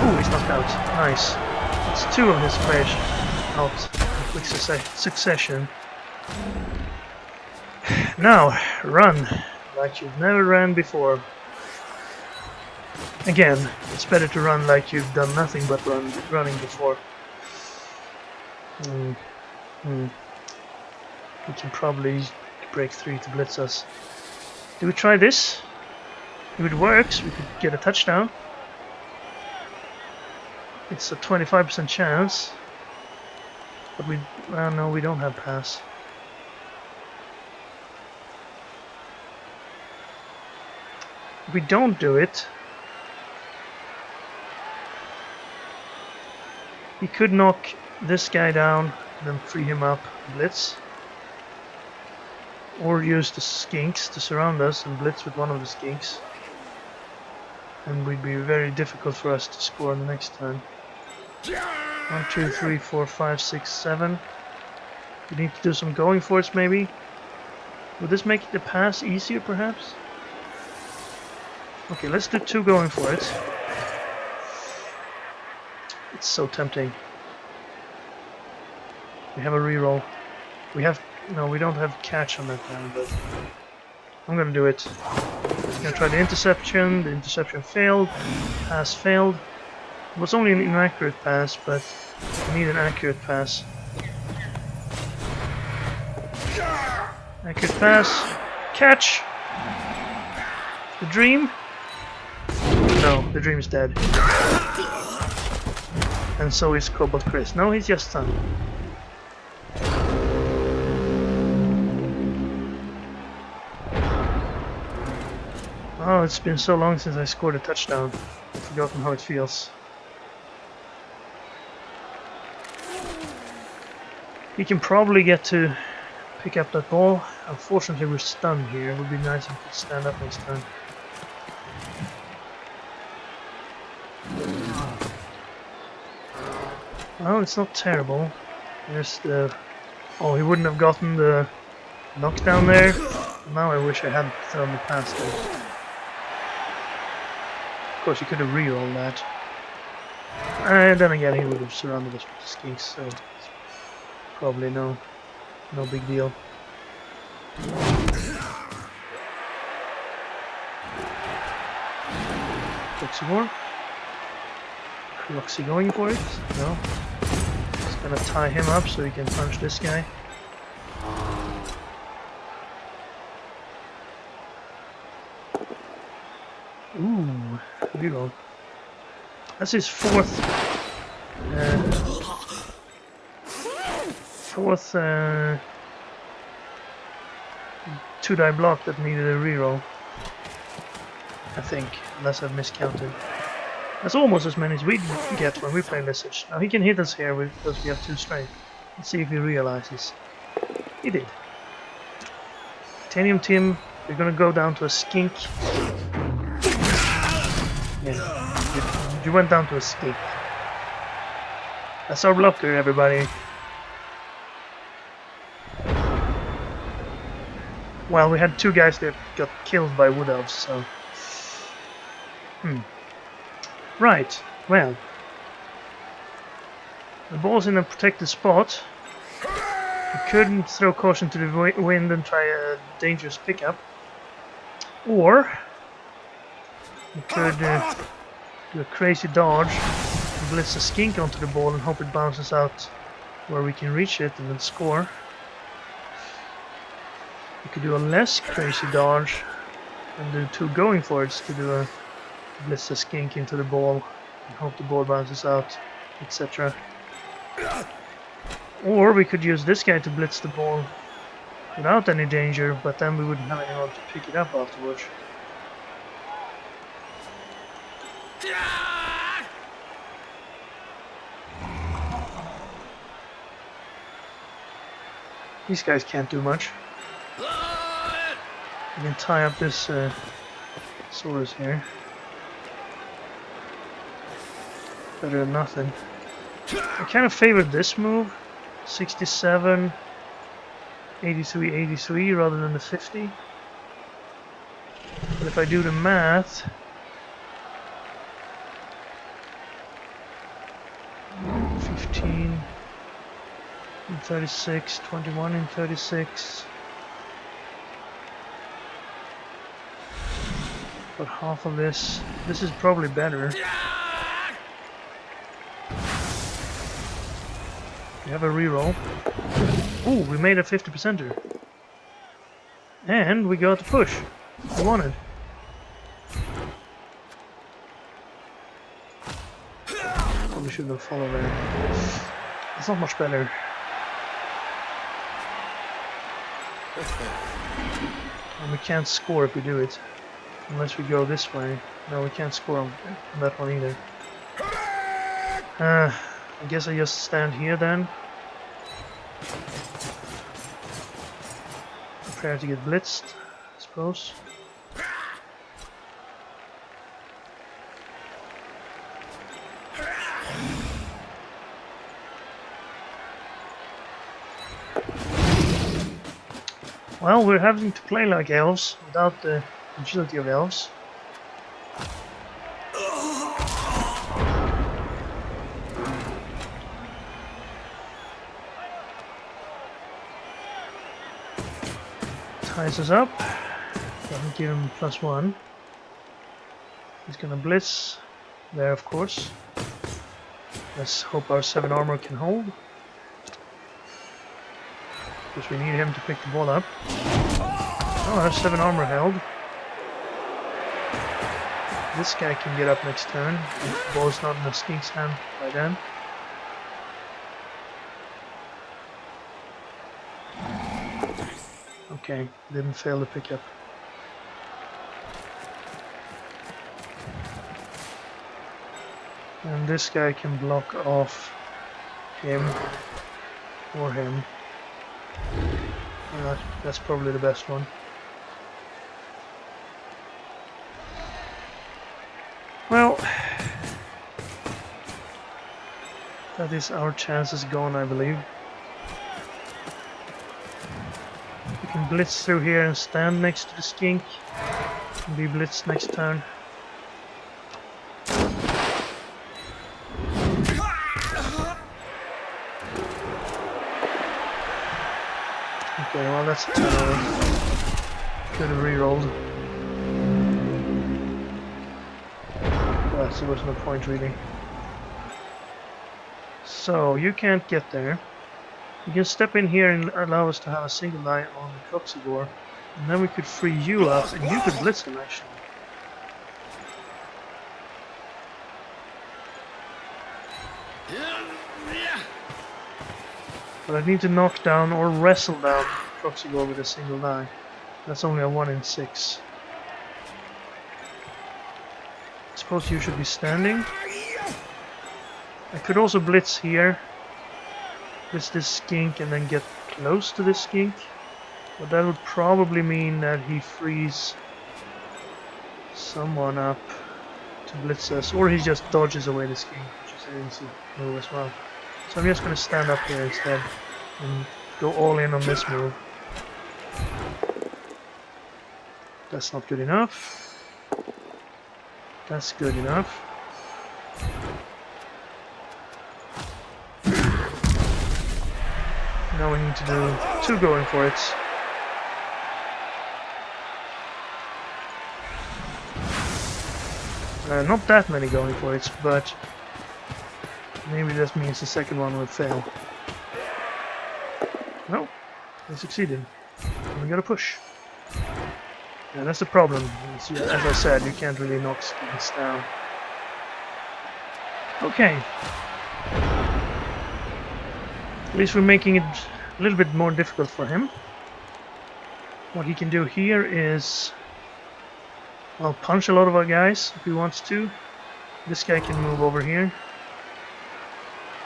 Oh, he's knocked out. Nice. It's 2 of his players out in quick succession. Now, run like you've never ran before. Again, it's better to run like you've done nothing but running before. We can probably break 3 to blitz us. Do we try this? If it works, we could get a touchdown. It's a 25% chance. But no, we don't have pass. If we don't do it, he could knock this guy down and then free him up, blitz. Or use the skinks to surround us and blitz with one of the skinks. And it would be very difficult for us to score the next time. 1, 2, 3, 4, 5, 6, 7. We need to do some going for it maybe. Would this make the pass easier perhaps? Okay, let's do 2 going for it. It's so tempting. We have a reroll. No, we don't have catch on that time, but I'm gonna do it. I'm gonna try the interception. The interception failed. Pass failed. It was only an inaccurate pass, but I need an accurate pass. Accurate pass. Catch! The dream? No, the dream is dead. And so is Cobalt Chris. No, he's just stunned. Oh, it's been so long since I scored a touchdown. I've forgotten how it feels. He can probably get to pick up that ball. Unfortunately, we're stunned here. It would be nice if he could stand up next time. Well, it's not terrible. There's the... Oh, he wouldn't have gotten the knockdown there. Now I wish I had thrown the pass there. Of course, he could have rerolled that. And then again, he would have surrounded us with the skinks, so it's probably no big deal. Proxy Roxy going for it? No. Just gonna tie him up so he can punch this guy. Ooh, reroll. That's his fourth 2-die block that needed a reroll. I think, unless I've miscounted. That's almost as many as we get when we play Message. Now he can hit us here because we have 2 strength. Let's see if he realizes. He did. Titanium Tim, you're gonna go down to a skink. Yeah, you went down to a skink. That's our blocker, everybody. Well, we had 2 guys that got killed by wood elves, so... Right, well. The ball's in a protected spot. We couldn't throw caution to the wind and try a dangerous pickup. Or... we could do a crazy dodge, blitz a skink onto the ball and hope it bounces out where we can reach it and then score. We could do a less crazy dodge and do 2 going for it to do a blitz the skink into the ball and hope the ball bounces out, etc. Or we could use this guy to blitz the ball without any danger, but then we wouldn't have anyone to pick it up afterwards. These guys can't do much. We can tie up this Saurus here. Better than nothing. I kind of favored this move. 67, 83, 83 rather than the 50. But if I do the math, 15 in 36, 21 in 36. But half of this is probably better. We have a reroll. Ooh, we made a 50%er. And we got the push we wanted. Probably shouldn't have followed there. It's not much better. And we can't score if we do it. Unless we go this way. No, we can't score on that one either. I guess I just stand here then. Prepare to get blitzed, I suppose. Well, we're having to play like elves without the agility of elves. Ties us up. Doesn't give him +1. He's gonna blitz there, of course. Let's hope our 7 armor can hold. Because we need him to pick the ball up. Oh, our 7 armor held. This guy can get up next turn. The ball's not in the skink's hand by then. Okay, didn't fail to pick up. And this guy can block off him or him. That's probably the best one. Well, that is our chances gone, I believe. We can blitz through here and stand next to the skink and be blitzed next turn. Okay, well that's could have re-rolled. But there was no point really. So you can't get there. You can step in here and allow us to have a single eye on the Coxigor, and then we could free you up and you could blitz him actually. But I need to knock down or wrestle down Coxigor with a single die. That's only a 1 in 6. I suppose you should be standing. I could also blitz here. Blitz this skink and then get close to this skink. But that would probably mean that he frees someone up to blitz us. Or he just dodges away the skink, which is an easy move as well. So I'm just going to stand up here instead and go all in on this move. That's not good enough. That's good enough. Now we need to do 2 going for it. Not that many going for it, but maybe that means the second one will fail. No, they succeeded. We gotta push. Yeah, that's the problem. As I said, you can't really knock things down. Okay. At least we're making it a little bit more difficult for him. What he can do here is, well, punch a lot of our guys if he wants to. This guy can move over here.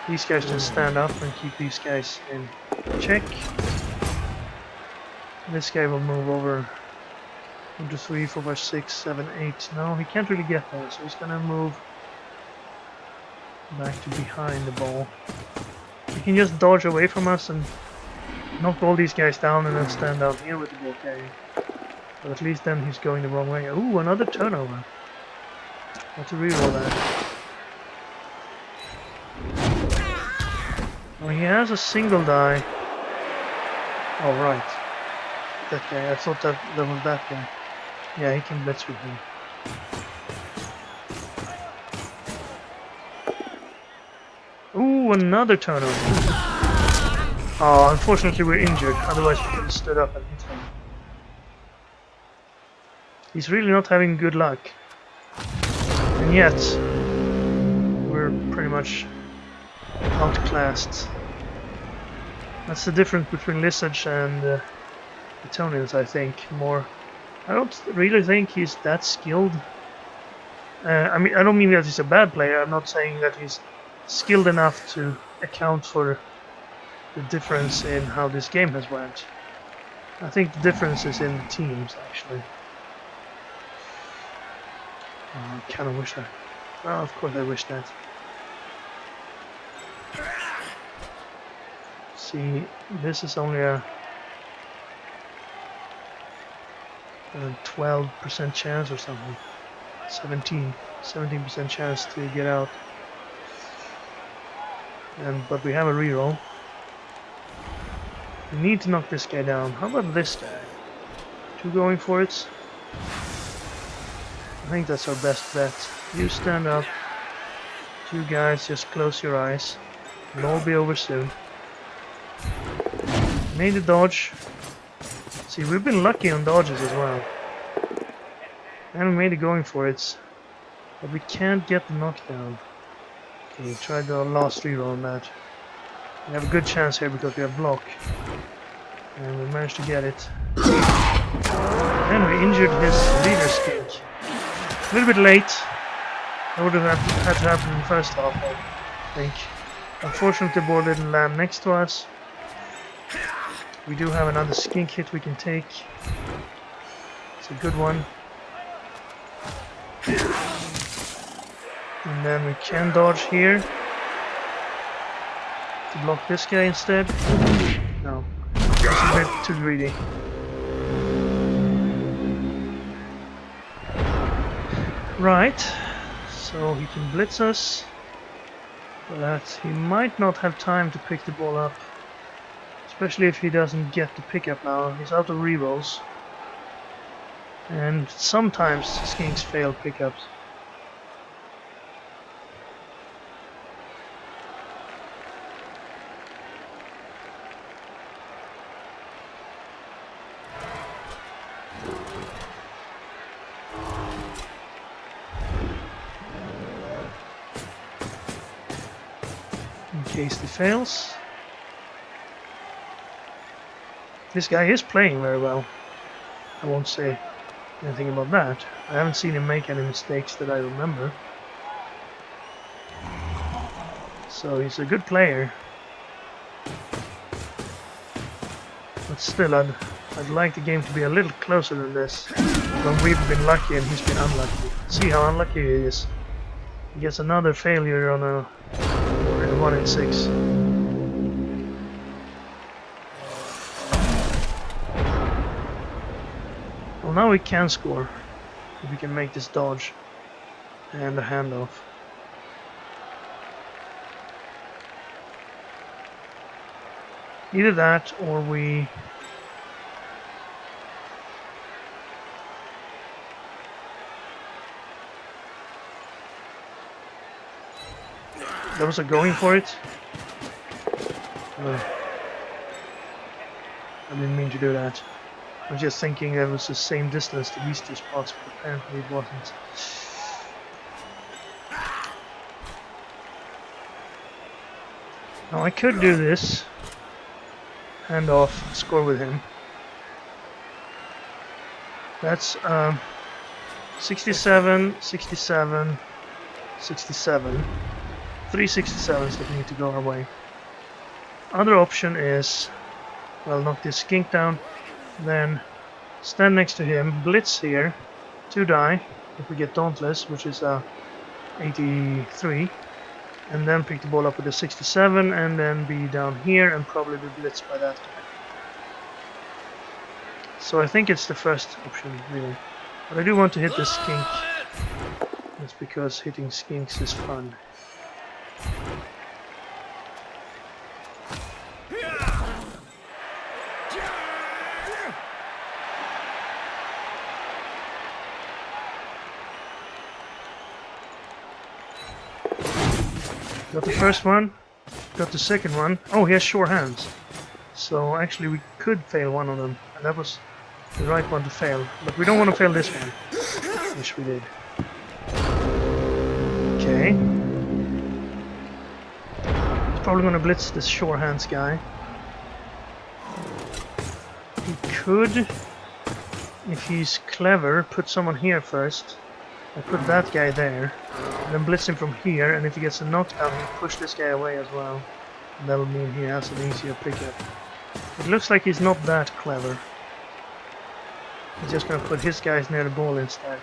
These guys can stand up and keep these guys in check. This guy will move over 1, 2, 3, 4, 5, 6, 7, 8. No, he can't really get there, so he's gonna move back to behind the ball. He can just dodge away from us and knock all these guys down and then stand down here with the ball carrier. But at least then he's going the wrong way. Ooh, another turnover. Let's reroll that. Oh, he has a single die. Oh, right. That guy. I thought that was that guy. Yeah, he can blitz with me. Ooh, another turnover. Oh, unfortunately we're injured. Otherwise we could have stood up and hit him. He's really not having good luck. And yet, we're pretty much outclassed. That's the difference between Lizards and Bretonnians, I think. I don't really think he's that skilled. I mean, I don't mean that he's a bad player. I'm not saying that he's skilled enough to account for the difference in how this game has went. I think the difference is in the teams, actually. Oh, I kind of wish that. Well, of course I wish that. See, this is only a 12% chance or something. 17% chance to get out. But we have a reroll. We need to knock this guy down. How about this guy? 2 going for it. I think that's our best bet. You stand up. 2 guys, just close your eyes. It'll all be over soon. Made a dodge. See, we've been lucky on dodges as well. And we made it going for it. But we can't get the knockdown. Okay, try the last reroll on that. We have a good chance here because we have block. And we managed to get it. And we injured his leader skink. A little bit late. That would have had to happen in the first half, I think. Unfortunately, the ball didn't land next to us. We do have another skink hit we can take. It's a good one. And then we can dodge here. To block this guy instead. No. It's a bit too greedy. Right. So he can blitz us. But he might not have time to pick the ball up. Especially if he doesn't get the pickup now. He's out of rerolls. And sometimes skinks fail pickups. In case he fails. This guy is playing very well. I won't say anything about that. I haven't seen him make any mistakes that I remember. So he's a good player. But still, I'd like the game to be a little closer than this. When we've been lucky and he's been unlucky. See how unlucky he is. He gets another failure on a 1 in 6. Well, now we can score if we can make this dodge and a handoff. Either that or we Those are going for it. I didn't mean to do that. I was just thinking it was the same distance to these two spots, but apparently it wasn't. Now I could do this. Hand off, score with him. That's 67, 67, 67. 3 67s that need to go our way. Other option is, well, knock this skink down, then stand next to him, blitz here, 2 die, if we get Dauntless, which is 83, and then pick the ball up with a 67, and then be down here and probably be blitzed by that guy. So I think it's the first option, really. But I do want to hit this skink. That's because hitting skinks is fun. Got the first one, got the second one. Oh, he has sure hands. So actually we could fail one of them, and that was the right one to fail. But we don't want to fail this one, which we did. Okay. He's probably going to blitz this sure hands guy. He could, if he's clever, put someone here first. I put that guy there, and then blitz him from here, and if he gets a knockdown, he'll push this guy away as well. And that'll mean he has an easier pickup. It looks like he's not that clever. He's just gonna put his guys near the ball instead,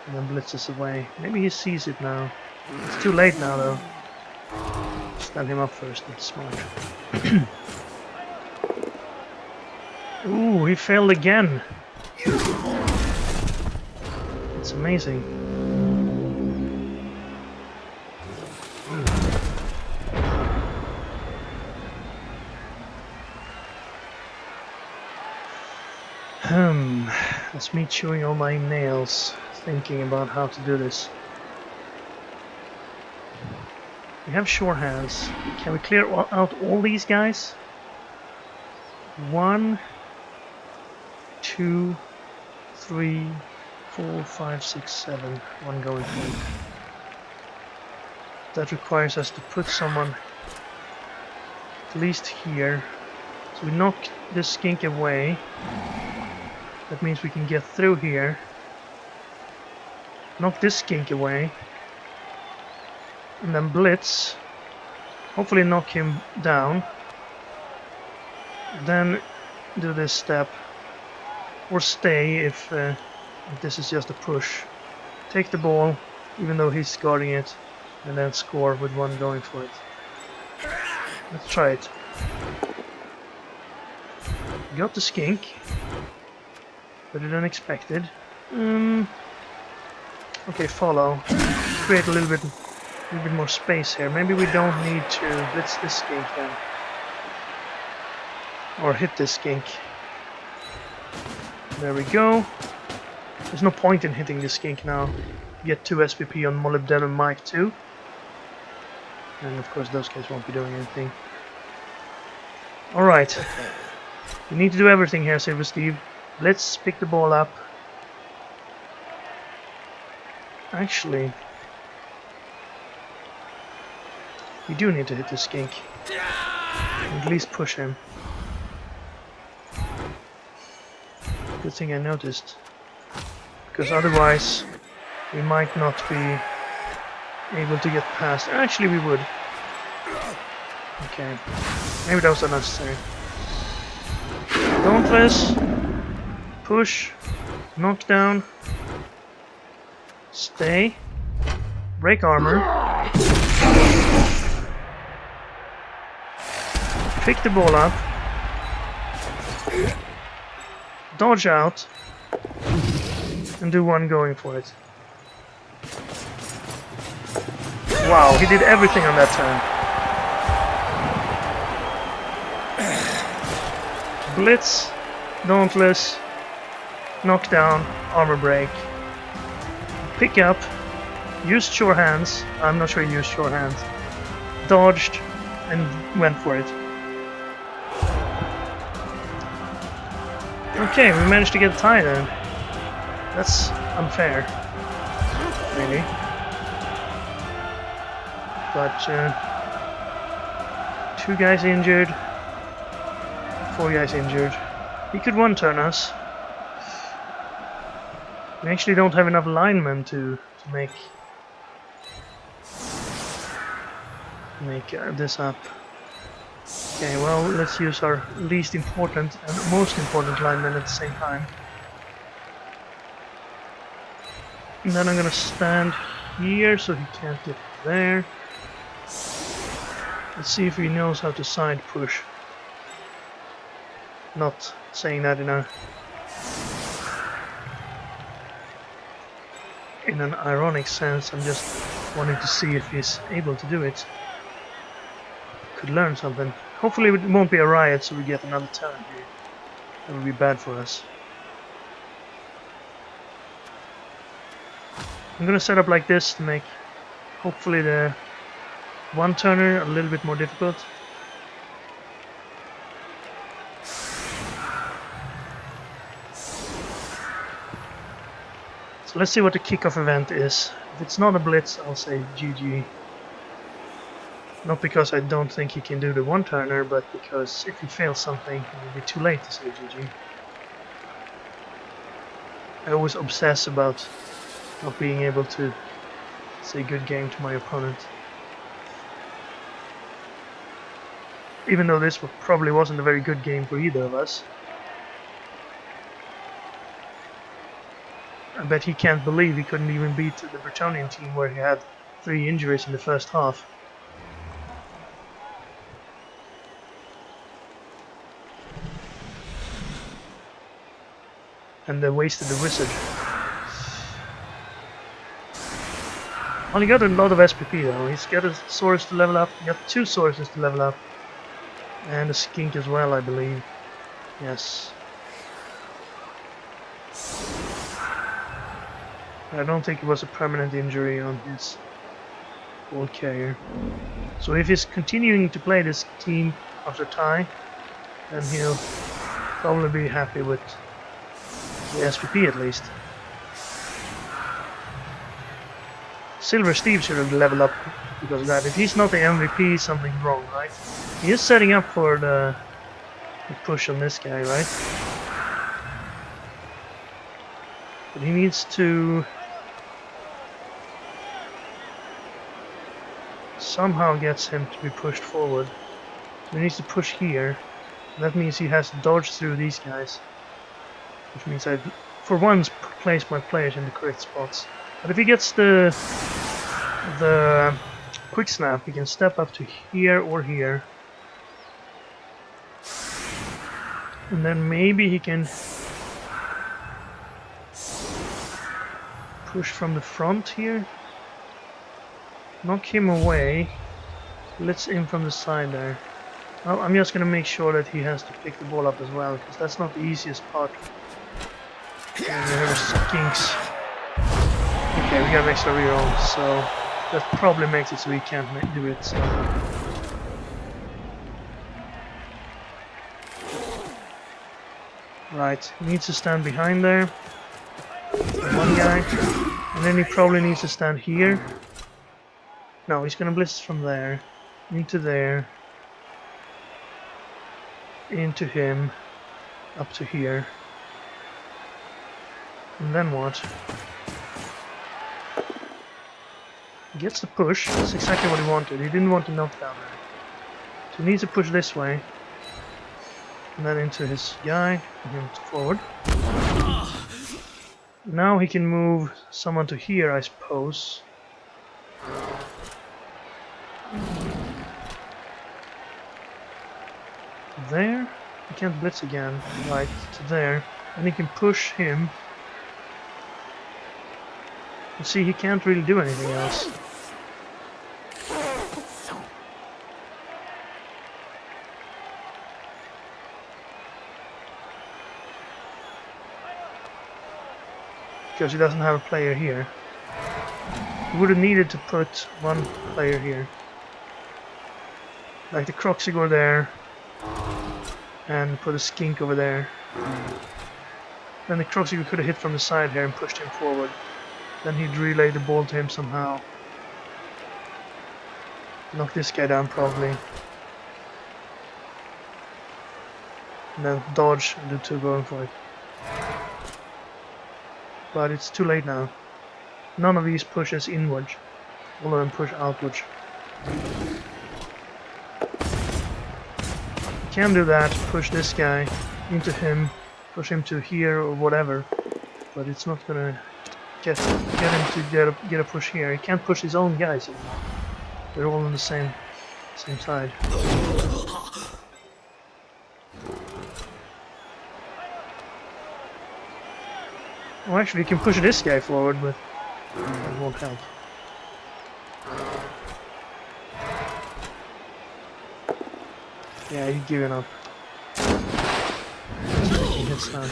and then blitzes away. Maybe he sees it now. It's too late now, though. Stand him up first, that's smart. Ooh, he failed again. It's amazing. That's me chewing on my nails, thinking about how to do this. We have sure hands. Can we clear out all these guys? 1, 2, 3, 4, 5, 6, 7. One going forward. That requires us to put someone at least here. So we knock this skink away. That means we can get through here. Knock this skink away. And then blitz. Hopefully knock him down. Then do this step. Or stay if this is just a push. Take the ball, even though he's guarding it. And then score with one going for it. Let's try it. Got the skink. Better than expected. Okay, follow. Create a little bit more space here. Maybe we don't need to blitz this skink then. Or hit this skink. There we go. There's no point in hitting this skink now. Get 2 SPP on Molybdenum Mike too. And of course those guys won't be doing anything. Alright. We need to do everything here, Silver Steve. Let's pick the ball up. Actually, we do need to hit the skink. At least push him. Good thing I noticed. Because otherwise, we might not be able to get past. Actually, we would. Okay. Maybe that was unnecessary. Dauntless. Push, knockdown, stay, break armor, pick the ball up, dodge out, and do one going for it. Wow, he did everything on that turn. Blitz, Dauntless, knockdown, armor break, pick up, used sure hands, I'm not sure he used sure hands, dodged, and went for it. Okay, we managed to get a tie then. That's unfair, really. But 2 guys injured, 4 guys injured. He could one-turn us. We actually don't have enough linemen to make this up. Okay, well, let's use our least important and most important linemen at the same time. And then I'm gonna stand here so he can't get there. Let's see if he knows how to side push. Not saying that in an ironic sense, I'm just wanting to see if he's able to do it. Could learn something. Hopefully it won't be a riot so we get another turn here. That would be bad for us. I'm gonna set up like this to make hopefully the one-turner a little bit more difficult. So let's see what the kickoff event is. If it's not a blitz, I'll say GG. Not because I don't think he can do the one-turner, but because if he fails something, it will be too late to say GG. I always obsess about not being able to say good game to my opponent. Even though this probably wasn't a very good game for either of us. I bet he can't believe he couldn't even beat the Bretonnian team where he had 3 injuries in the first half. And they wasted the wizard. Only got a lot of SPP though. He's got a source to level up. He got 2 sources to level up. And a skink as well, I believe. Yes. I don't think it was a permanent injury on his old carrier. So if he's continuing to play this team after tie, then he'll probably be happy with the SPP at least. Silver Steve should have leveled up because of that. If he's not the MVP, something's wrong, right? He is setting up for the push on this guy, right? But he needs to somehow gets him to be pushed forward. So he needs to push here. That means he has to dodge through these guys. Which means I've, for once, placed my players in the correct spots. But if he gets the quick snap, he can step up to here or here. And then maybe he can push from the front here. Knock him away. Let's in from the side there. Well, I'm just gonna make sure that he has to pick the ball up as well, because that's not the easiest part. There skinks. Okay, we got an extra reroll, so that probably makes it so he can't do it. So. Right, he needs to stand behind there. One guy. And then he probably needs to stand here. No, he's gonna blitz from there. Into there. Into him. Up to here. And then what? He gets the push. That's exactly what he wanted. He didn't want to knock down there. So he needs to push this way. And then into his guy. And him forward. Now he can move someone to here, I suppose. There. He can't blitz again. Right, to there. And he can push him. You see, he can't really do anything else. Because he doesn't have a player here. He would have needed to put one player here. Like the Croxigor there. And put a skink over there. Then the Croxy could have hit from the side here and pushed him forward. Then he'd relay the ball to him somehow. Knock this guy down probably. And then dodge and do two going for it. But it's too late now. None of these pushes inwards. All of them push outwards. You can do that, push this guy into him, push him to here or whatever, but it's not gonna get him to get a push here. He can't push his own guys anymore. They're all on the same side. Oh, actually, you can push this guy forward, but it won't help. Yeah, he's giving up. He's taking hits now.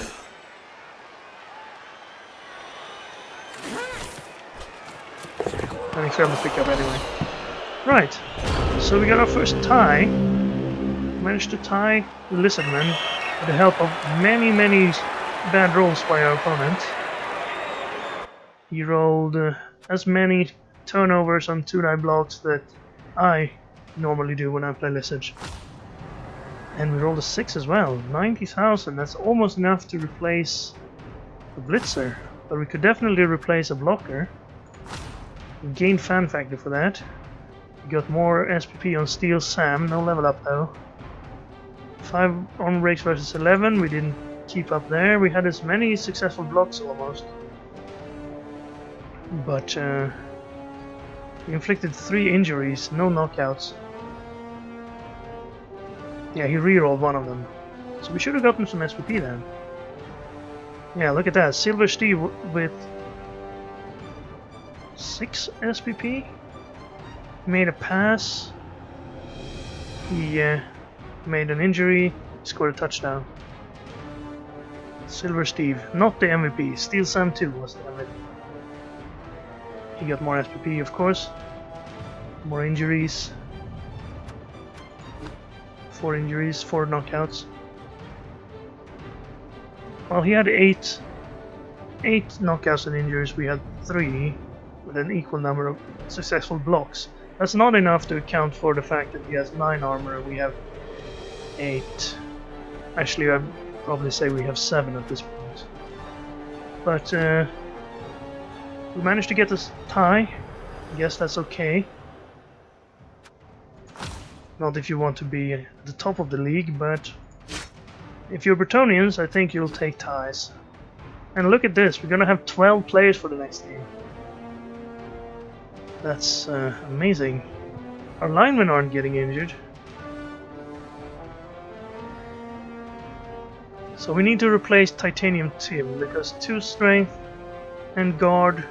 And he failed to pick up anyway. Right, so we got our first tie. Managed to tie the Lizardman with the help of many bad rolls by our opponent. He rolled as many turnovers on 2-die blocks that I normally do when I play Lizards. And we rolled a 6 as well, 90,000. That's almost enough to replace a Blitzer, but we could definitely replace a blocker. We gained fan factor for that. We got more SPP on Steel Sam, no level up though. 5 armor breaks versus 11, we didn't keep up there. We had as many successful blocks almost. But we inflicted 3 injuries, no knockouts. Yeah, he rerolled one of them. So we should have gotten some SPP then. Yeah, look at that. Silver Steve with 6 SPP. He made a pass. He made an injury. Scored a touchdown. Silver Steve, not the MVP. Steel Sam 2 was the MVP. He got more SPP, of course. More injuries. 4 injuries, 4 knockouts. Well, he had 8 knockouts and injuries. We had 3 with an equal number of successful blocks. That's not enough to account for the fact that he has 9 armor and we have 8. Actually, I'd probably say we have 7 at this point. But we managed to get this tie. I guess that's okay. Not if you want to be at the top of the league, but if you're Bretonnians, I think you'll take ties. And look at this, we're gonna have 12 players for the next game. That's amazing. Our linemen aren't getting injured. So we need to replace Titanium Tim, because 2 strength and guard.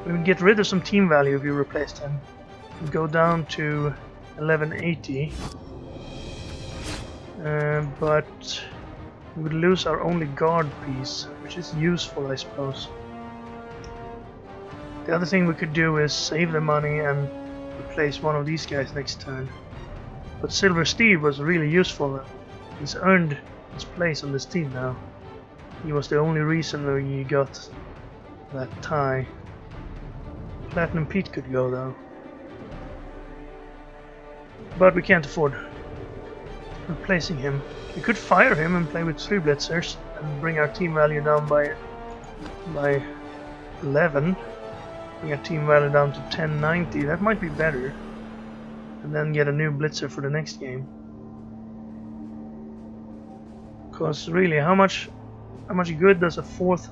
We would get rid of some team value if you replaced him. We'd go down to 1180. But we would lose our only guard piece, which is useful, I suppose. The other thing we could do is save the money and replace one of these guys next turn. But Silver Steve was really useful. He's earned his place on this team now. He was the only reason we got that tie. Platinum Pete could go though. But we can't afford replacing him. We could fire him and play with 3 Blitzers and bring our team value down by 11. Bring our team value down to 1090. That might be better. And then get a new Blitzer for the next game. Because really, how much good does a 4th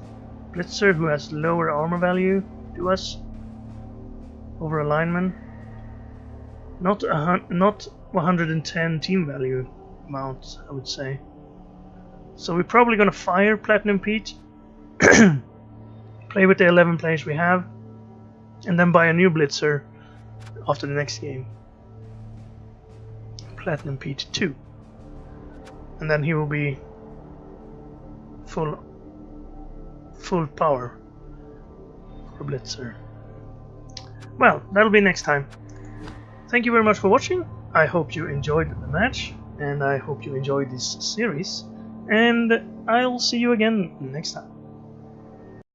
Blitzer who has lower armor value do us over a lineman? Not 110 team value amount, I would say. So we're probably gonna fire Platinum Pete, play with the 11 players we have, and then buy a new Blitzer after the next game. Platinum Pete 2. And then he will be full power for Blitzer. Well, that'll be next time. Thank you very much for watching. I hope you enjoyed the match, and I hope you enjoyed this series. and I'll see you again next time.